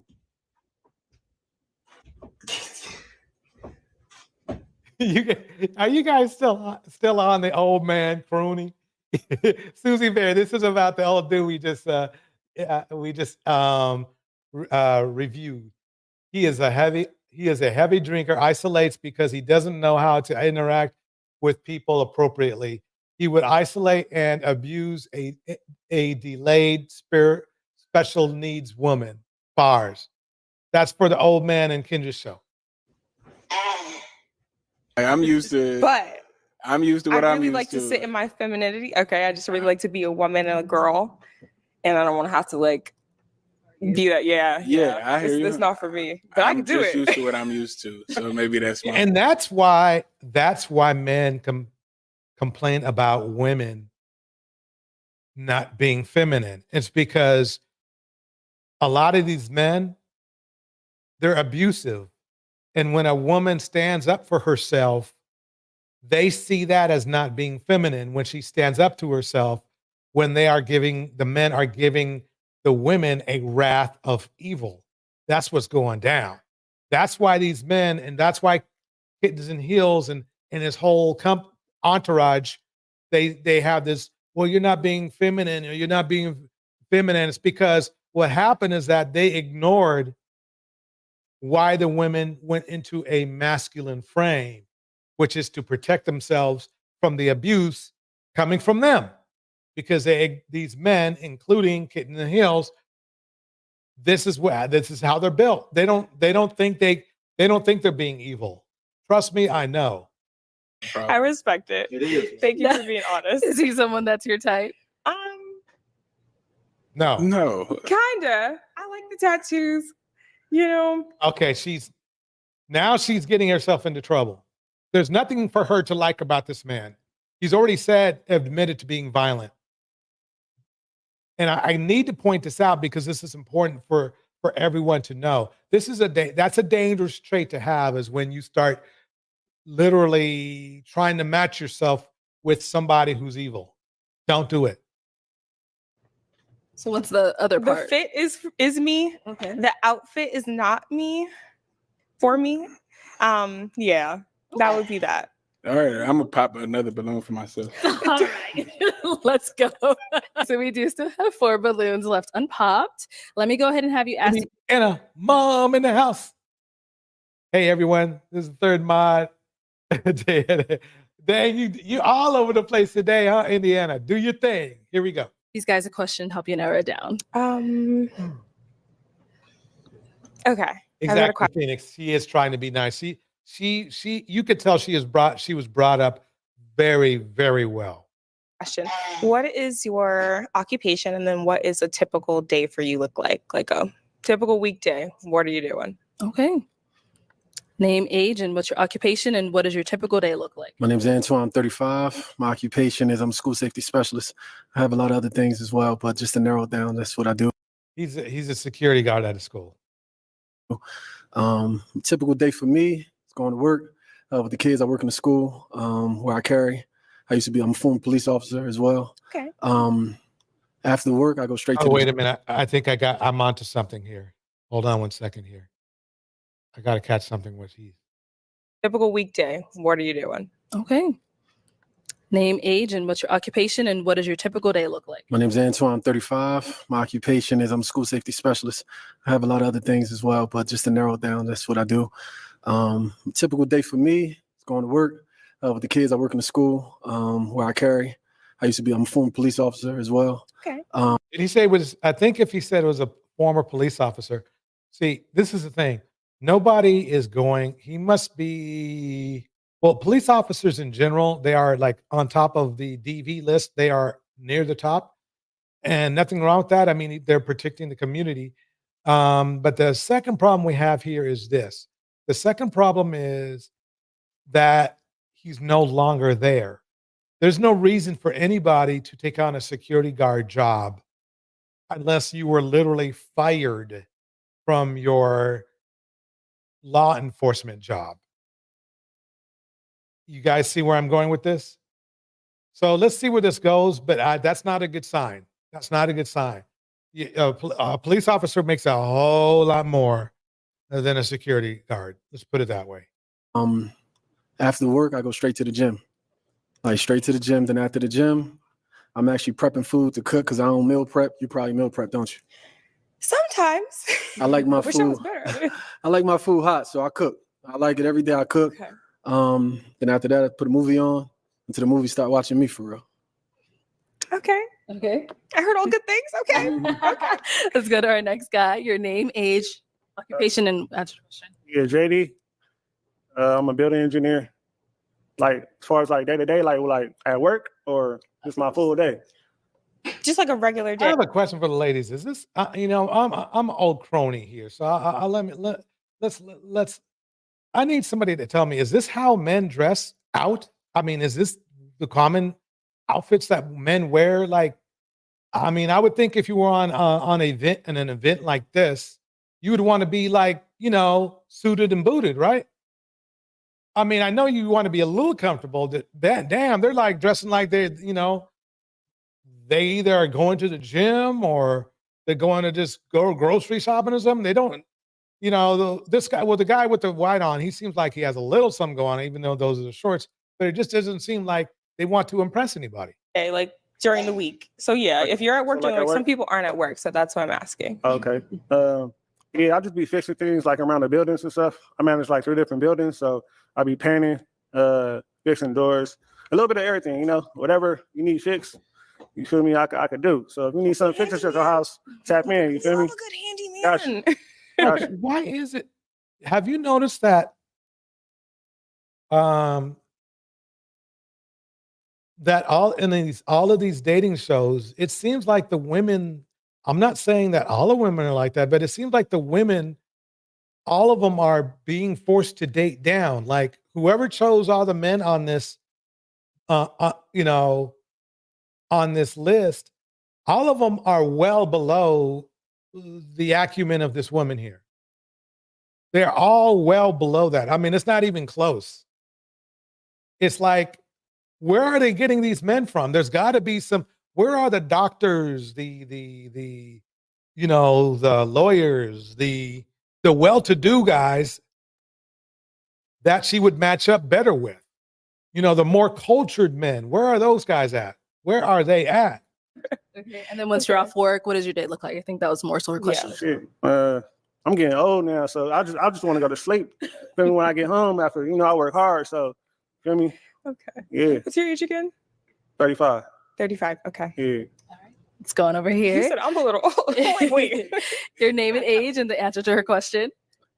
Are you guys still on the old man crooning? Susie Bear, this is about the old dude we just reviewed. He is a heavy drinker, isolates because he doesn't know how to interact with people appropriately. He would isolate and abuse a delayed special needs woman. Bars. That's for the old man and Kendra show. I'm used to what I really like to sit in my femininity. Okay, I just really like to be a woman and a girl, and I don't want to have to like be that. Yeah, I hear you. It's not for me, but I can do it. I'm used to what I'm used to, so maybe that's my. And that's why men complain about women not being feminine. It's because a lot of these men, they're abusive. And when a woman stands up for herself, they see that as not being feminine. When she stands up to herself, when the men are giving the women a wrath of evil. That's what's going down. That's why these men, and that's why Kittens and Heels and his whole entourage, they have this, well, you're not being feminine, or you're not being feminine. It's because what happened is that they ignored why the women went into a masculine frame, which is to protect themselves from the abuse coming from them. Because these men, including Kitten and Hills, this is how they're built. They don't think they're being evil. Trust me, I know. I respect it. It is. Thank you for being honest. Is he someone that's your type? No. Kinda. I like the tattoos. You know. Okay, she's getting herself into trouble. There's nothing for her to like about this man. He's already admitted to being violent. And I need to point this out because this is important for everyone to know. That's a dangerous trait to have, is when you start literally trying to match yourself with somebody who's evil. Don't do it. So what's the other part? The fit is me. Okay. The outfit is not me. For me. Yeah. That would be that. All right, I'm gonna pop another balloon for myself. All right, let's go. So we do still have 4 balloons left unpopped. Let me go ahead and have you ask. Anna, mom in the house. Hey everyone, this is the third mod. Dang, you all over the place today, huh, Indiana? Do your thing. Here we go. These guys a question, help you narrow it down. Okay. Exactly, Phoenix. She is trying to be nice. She you could tell she was brought up very, very well. Question. What is your occupation, and then what is a typical day for you look like? Like a typical weekday. What are you doing? Okay. Name, age, and what's your occupation, and what does your typical day look like? My name's Antoine. I'm 35. My occupation is I'm a school safety specialist. I have a lot of other things as well, but just to narrow it down, that's what I do. He's a security guard at a school. Typical day for me is going to work with the kids. I work in the school where I carry. I'm a former police officer as well. Okay. After work, I go straight to. Oh, wait a minute. I think I'm onto something here. Hold on 1 second here. I got to catch something with you. Typical weekday. What are you doing? Okay. Name, age, and what's your occupation, and what does your typical day look like? My name's Antoine. I'm 35. My occupation is I'm a school safety specialist. I have a lot of other things as well, but just to narrow it down, that's what I do. Typical day for me is going to work with the kids. I work in the school where I carry. I'm a former police officer as well. Okay. Did he say I think if he said it was a former police officer, see, this is the thing. Nobody is going, he must be, well, police officers in general, they are like on top of the DV list. They are near the top, and nothing wrong with that. I mean, they're protecting the community. But the second problem we have here is this. The second problem is that he's no longer there. There's no reason for anybody to take on a security guard job unless you were literally fired from your law enforcement job. You guys see where I'm going with this? So let's see where this goes, but that's not a good sign. That's not a good sign. A police officer makes a whole lot more than a security guard. Let's put it that way. After work, I go straight to the gym. Like straight to the gym. Then after the gym, I'm actually prepping food to cook because I don't meal prep. You probably meal prep, don't you? Sometimes. I like my Wish I food. was better. I like my food hot, so I cook. I like it every day. I cook. Okay. Then after that, I put a movie on until the movie start watching me for real. Okay. Okay. I heard all good things. Okay. Okay. Let's go to our next guy. Your name, age, occupation, and answer the question. Yeah, JD. I'm a building engineer. Like as far as like day to day, like at work or just my full day. Just like a regular day. I have a question for the ladies. Is this, I'm an old crony here, so let's. I need somebody to tell me: is this how men dress out? I mean, is this the common outfits that men wear? Like, I mean, I would think if you were on an event like this, you would want to be like, suited and booted, right? I mean, I know you want to be a little comfortable. Damn, they're like dressing like they either are going to the gym or they're going to just go grocery shopping or something. They don't, the guy with the white on, he seems like he has a little something going on, even though those are the shorts, but it just doesn't seem like they want to impress anybody. Okay, like during the week. So yeah, if you're at work So during like the at week, some work? people aren't at work. So that's why I'm asking. Okay. Yeah, I'll just be fixing things like around the buildings and stuff. I manage like 3 different buildings, so I'll be painting, fixing doors, a little bit of everything, whatever you need fixed, you feel me, I could do. So if you need something fixed at your house, tap in, you feel me? Got you. Got you. Why is it? Have you noticed that that all of these dating shows, it seems like the women, I'm not saying that all the women are like that, but it seems like the women, all of them are being forced to date down. Like whoever chose all the men on this, you know, on this list, all of them are well below the acumen of this woman here. They're all well below that. I mean, it's not even close. It's like, where are they getting these men from? There's got to be some. Where are the doctors, the you know, the lawyers, the well-to-do guys that she would match up better with? You know, the more cultured men. Where are those guys at? Where are they at? Okay. And then once you're off work, what does your day look like? I think that was more so her question. Shit. I'm getting old now, so I just want to go to sleep. Feel me, when I get home after, you know, I work hard, so feel me? Okay. Yeah. What's your age again? 35. 35. Okay. Yeah. It's going over here. You said I'm a little old. Wait. Your name and age and the answer to her question.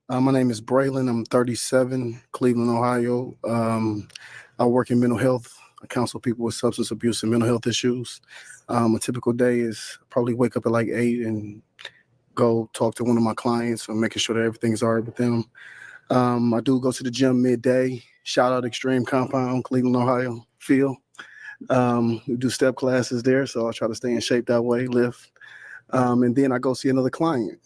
My name is Braylon. I'm 37, Cleveland, Ohio. I work in mental health. I counsel people with substance abuse and mental health issues. A typical day is probably wake up at like 8 and go talk to one of my clients and making sure that everything's all right with them. I do go to the gym midday. Shout out Extreme Compound, Cleveland, Ohio, Phil. We do step classes there, so I try to stay in shape that way, lift. And then I go see another client.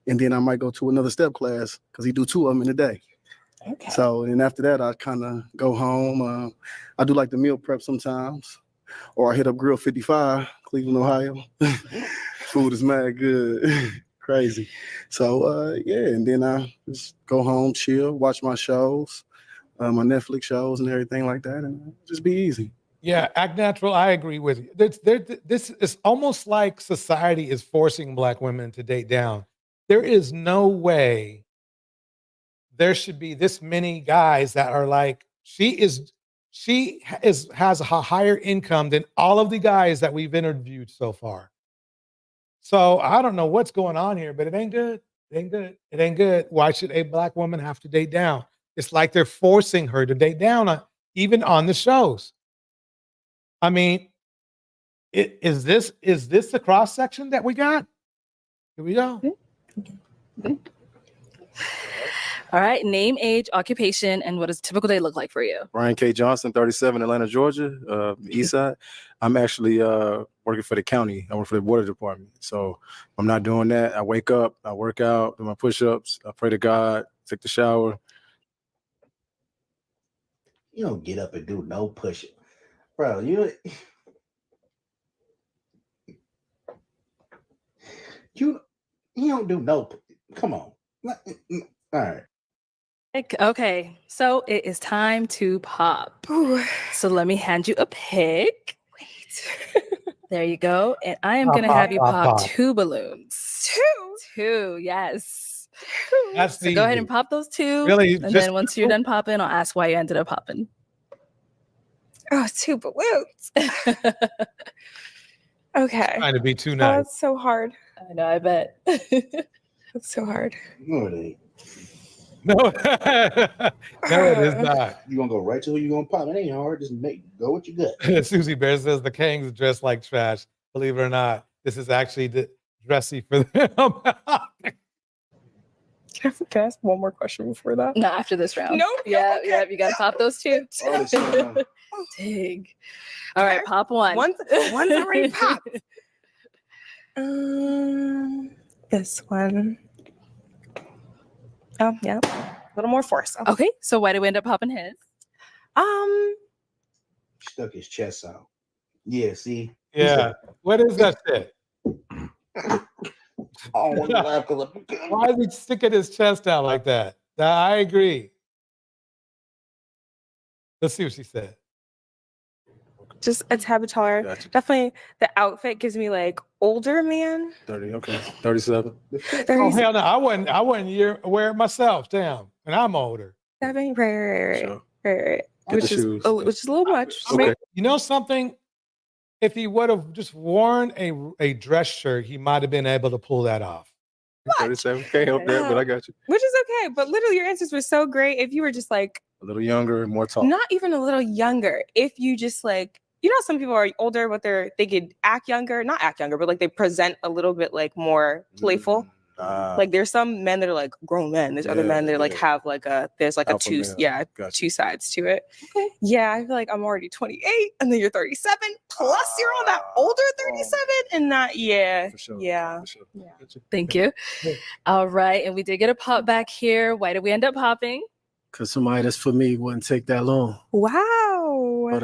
And then I might go to another step class because he do 2 of them in a day. Okay. So, and after that, I kind of go home. I do like the meal prep sometimes, or I hit up Grill 55, Cleveland, Ohio. Food is mad good, crazy. So, yeah, and then I just go home, chill, watch my shows, my Netflix shows and everything like that, and just be easy. Yeah, act natural. I agree with you. This is almost like society is forcing Black women to date down. There is no way there should be this many guys that are like, she has a higher income than all of the guys that we've interviewed so far. So I don't know what's going on here, but it ain't good. It ain't good. It ain't good. Why should a Black woman have to date down? It's like they're forcing her to date down, even on the shows. I mean, is this the cross section that we got? Here we go. All right. Name, age, occupation, and what does a typical day look like for you? Brian K. Johnson, 37, Atlanta, Georgia, East Side. I'm actually working for the county. I work for the water department. So I'm not doing that. I wake up, I work out, do my push-ups, I pray to God, take the shower. You don't get up and do no push-up. Bro, you don't do no. Come on. All right. Okay, so it is time to pop. So let me hand you a pick. Wait. There you go. And I am going to have you pop 2 balloons. 2, yes. That's so go ahead and pop those 2. Really? And then once you're done popping, I'll ask why you ended up popping. Oh, 2 balloons. Okay. Trying to be too Oh, nice. that's so hard. I know, I bet. That's so hard. No, it ain't. No, no, it is not. You gonna go right to who you gonna pop? It ain't hard. Just go what you got. Susie Bear says the Kangs dress like trash. Believe it or not, this is actually dressy for them. Can I ask one more question before that? No, after this round. No. Yeah, okay. Yeah, you got to pop those 2. Dang. All right, pop 1. One's already popped. This one. Oh, yeah. A little more force. Okay, so why did we end up popping his? Stuck his chest out. Yeah, see? Yeah. What is that shit? Oh, why is he sticking his chest out like that? I agree. Let's see what she said. Just a tad taller. Gotcha. Definitely the outfit gives me like older man. 30, okay. 37. Oh hell no! I wouldn't wear it myself. Damn, and I'm older. Right. Sure. Right. Get Which the is shoes. which is a little much. Okay. You know something? If he would have just worn a dress shirt, he might have been able to pull that off. 37. Can't help that, but I got you. Which is okay. But literally, your answers were so great. If you were just like, A little younger, more tall. not even a little younger, if you just like, you know, some people are older, but they could act younger, not act younger, but like they present a little bit like more playful. Like there's some men that are like grown men. There's other men that like have like there's like Alpha a male. two sides to it. Okay. Yeah, I feel like I'm already 28 and then you're 37 plus you're on that older 37 and not yeah. For sure. Yeah. For sure. Thank you. All right, and we did get a pop back here. Why did we end up popping? Because somebody that's for me wouldn't take that long. Wow. But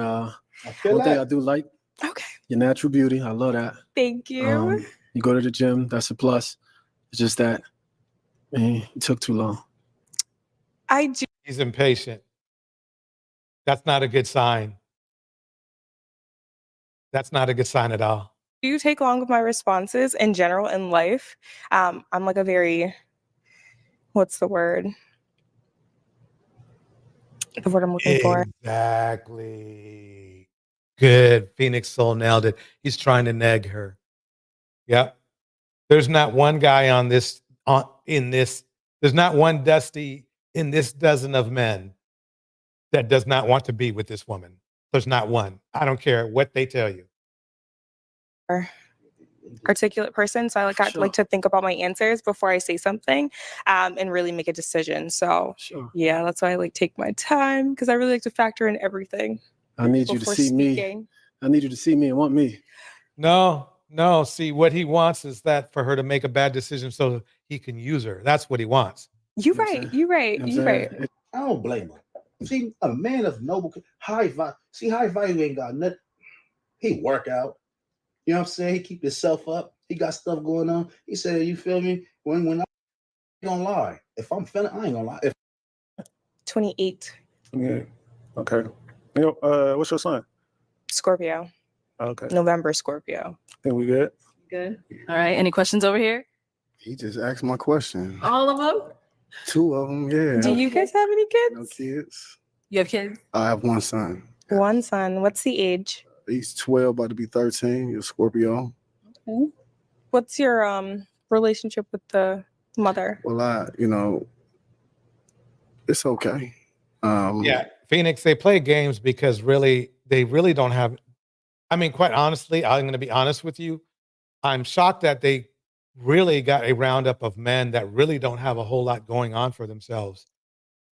feel one thing that. I do like, okay, your natural beauty. I love that. Thank you. You go to the gym, that's a plus. It's just that, man, it took too long. I do. He's impatient. That's not a good sign. That's not a good sign at all. Do you take long with my responses in general in life? I'm like a very, what's the word? The word I'm looking for. Exactly. Good. Phoenix Soul nailed it. He's trying to neg her. Yep. There's not one guy there's not one Dusty in this dozen of men that does not want to be with this woman. There's not one. I don't care what they tell you. Articulate person, so I like to think about my answers before I say something, and really make a decision. So yeah, that's why I like take my time because I really like to factor in everything. I need you to see me. I need you to see me and want me. No. See, what he wants is that for her to make a bad decision so he can use her. That's what he wants. You're right. I don't blame him. See, a man of noble, high value. See, high value ain't got nothing. He work out. You know what I'm saying? He keep himself up. He got stuff going on. He said, you feel me? When I ain't gonna lie. If I'm feeling, I ain't gonna lie. 28. Yeah. Okay. You know, what's your sign? Scorpio. Okay. November Scorpio. Think we good? Good. All right. Any questions over here? He just asked my question. All of them? 2 of them, yeah. Do you guys have any kids? No kids. You have kids? I have one son. One son. What's the age? He's 12, about to be 13. He's a Scorpio. Okay. What's your relationship with the mother? Well, it's okay. Yeah, Phoenix, they play games because they really don't have. I mean, quite honestly, I'm going to be honest with you. I'm shocked that they really got a roundup of men that really don't have a whole lot going on for themselves.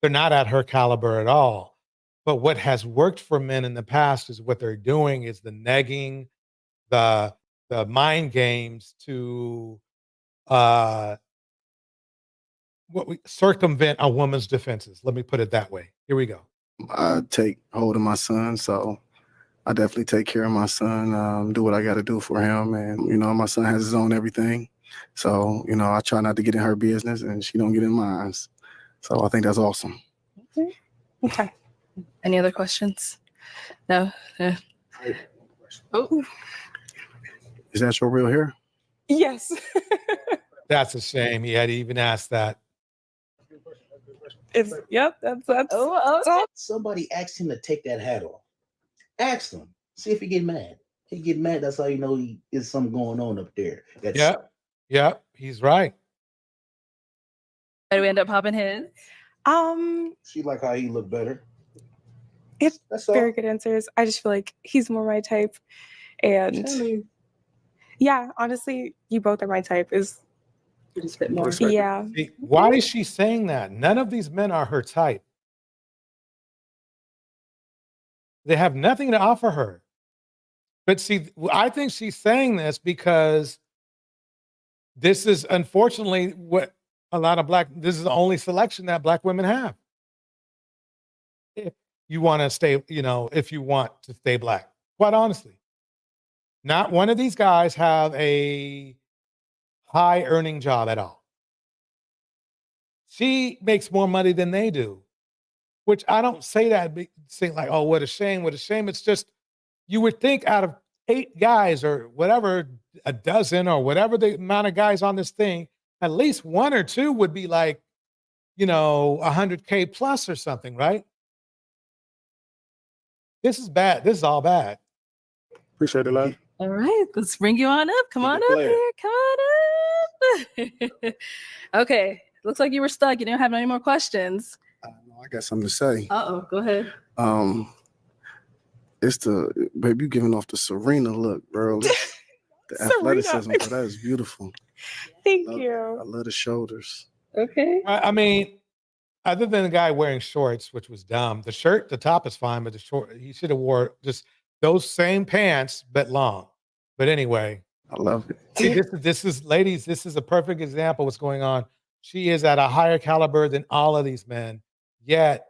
They're not at her caliber at all. But what has worked for men in the past is what they're doing is the negging, the mind games to circumvent a woman's defenses. Let me put it that way. Here we go. I take hold of my son, so I definitely take care of my son, do what I got to do for him. And, my son has his own everything. So, I try not to get in her business and she don't get in mine. So I think that's awesome. Okay. Any other questions? No? Oh. Is that your real hair? Yes. That's a shame. He had to even ask that. That's Somebody asked him to take that hat off. Ask him. See if he get mad. He get mad. That's how you know there's something going on up there. Yeah, he's right. Did we end up popping his? She like how he look better. It's That's all. very good answers. I just feel like he's more my type. And yeah, honestly, you both are my type. Just a bit more. Yeah. See, why is she saying that? None of these men are her type. They have nothing to offer her. But see, I think she's saying this because this is unfortunately what this is the only selection that Black women have. If you want to stay, if you want to stay Black, quite honestly. Not one of these guys have a high earning job at all. She makes more money than they do, which I don't say that, say like, oh, what a shame, what a shame. It's just, you would think out of 8 guys or whatever, a dozen or whatever the amount of guys on this thing, at least 1 or 2 would be like, 100K plus or something, right? This is bad. This is all bad. Appreciate it, love. All right, let's bring you on up. Come on up player. here. Come on up. Okay, looks like you were stuck. You didn't have any more questions. I got something to say. Uh-oh, go ahead. It's the baby, you giving off the Serena look, bro. The athleticism, bro, that is beautiful. Thank you. I love the shoulders. Okay. I mean, other than the guy wearing shorts, which was dumb, the shirt, the top is fine, but the short, he should have wore just those same pants, but long. But anyway, I love it. See, this is, ladies, this is a perfect example of what's going on. She is at a higher caliber than all of these men. Yet,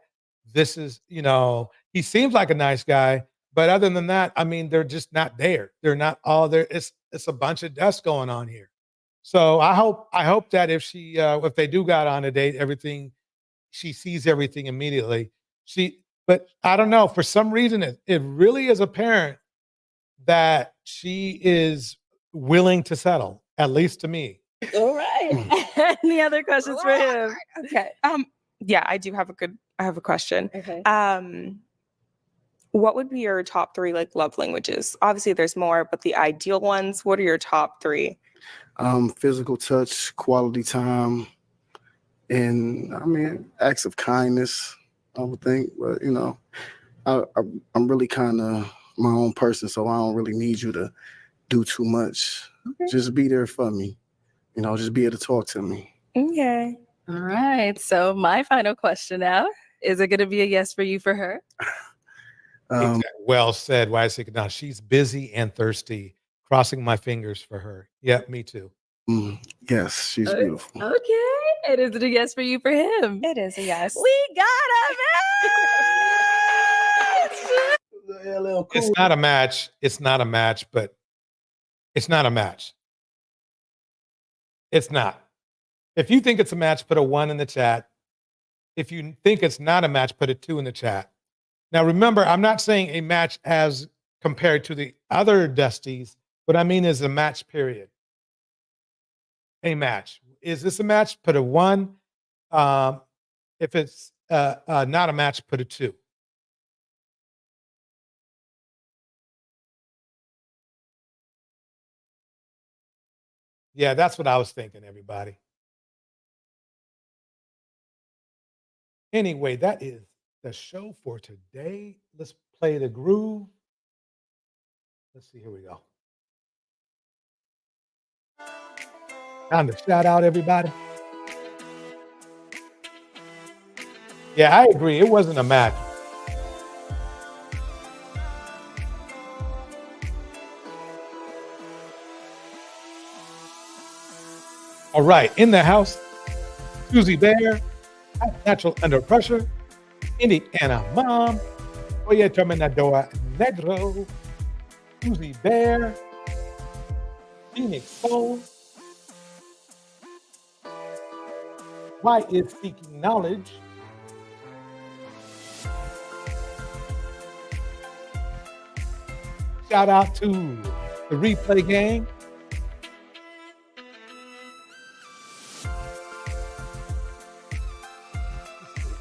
this is, he seems like a nice guy, but other than that, I mean, they're just not there. They're not all there. It's a bunch of dust going on here. So I hope that if they do got on a date, she sees everything immediately. But I don't know, for some reason, it really is apparent that she is willing to settle, at least to me. All right. Any other questions for him? Okay. Yeah, I have a question. Okay. What would be your top 3 like love languages? Obviously there's more, but the ideal ones, what are your top 3? Physical touch, quality time, and I mean acts of kindness, I would think. But I'm really kind of my own person, so I don't really need you to do too much. Okay. Just be there for me. Just be able to talk to me. Okay. All right. So my final question now, is it going to be a yes for you for her? Well said. Why is it now? She's busy and thirsty. Crossing my fingers for her. Yeah, me too. Yes, she's beautiful. Okay. And is it a yes for you for him? It is a yes. We got a match. It's not a match. It's not a match, but it's not a match. It's not. If you think it's a match, put a 1 in the chat. If you think it's not a match, put a 2 in the chat. Now, remember, I'm not saying a match as compared to the other Dusties. What I mean is a match, period. A match. Is this a match? Put a 1. If it's not a match, put a 2. Yeah, that's what I was thinking, everybody. Anyway, that is the show for today. Let's play the groove. Let's see, here we go. Time to shout out everybody. Yeah, I agree. It wasn't a match. All right, in the house, Susie Bear, Natural Under Pressure, Indiana Mom, Oye Terminador Negro, Susie Bear, Phoenix Soul, Why is Seeking Knowledge, shout out to the Replay Gang,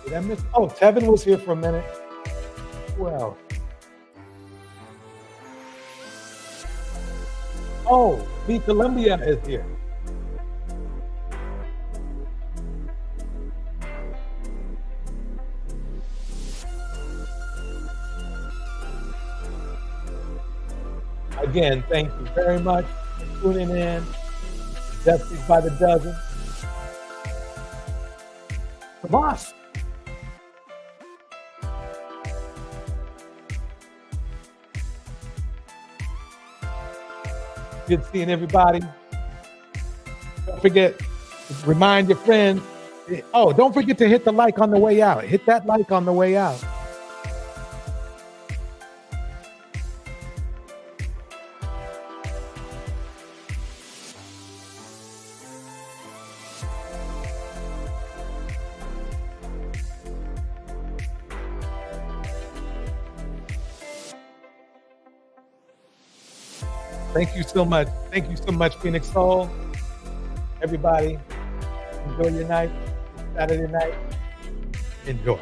did I miss? Oh, Tevin was here for a minute. Well. Oh, the Columbia is here. Again, thank you very much for tuning in. Dusties by the dozen. Come on. Good seeing everybody. Don't forget to remind your friends. Oh, don't forget to hit the like on the way out. Hit that like on the way out. Thank you so much. Thank you so much, Phoenix Soul. Everybody, enjoy your night. Saturday night. Enjoy.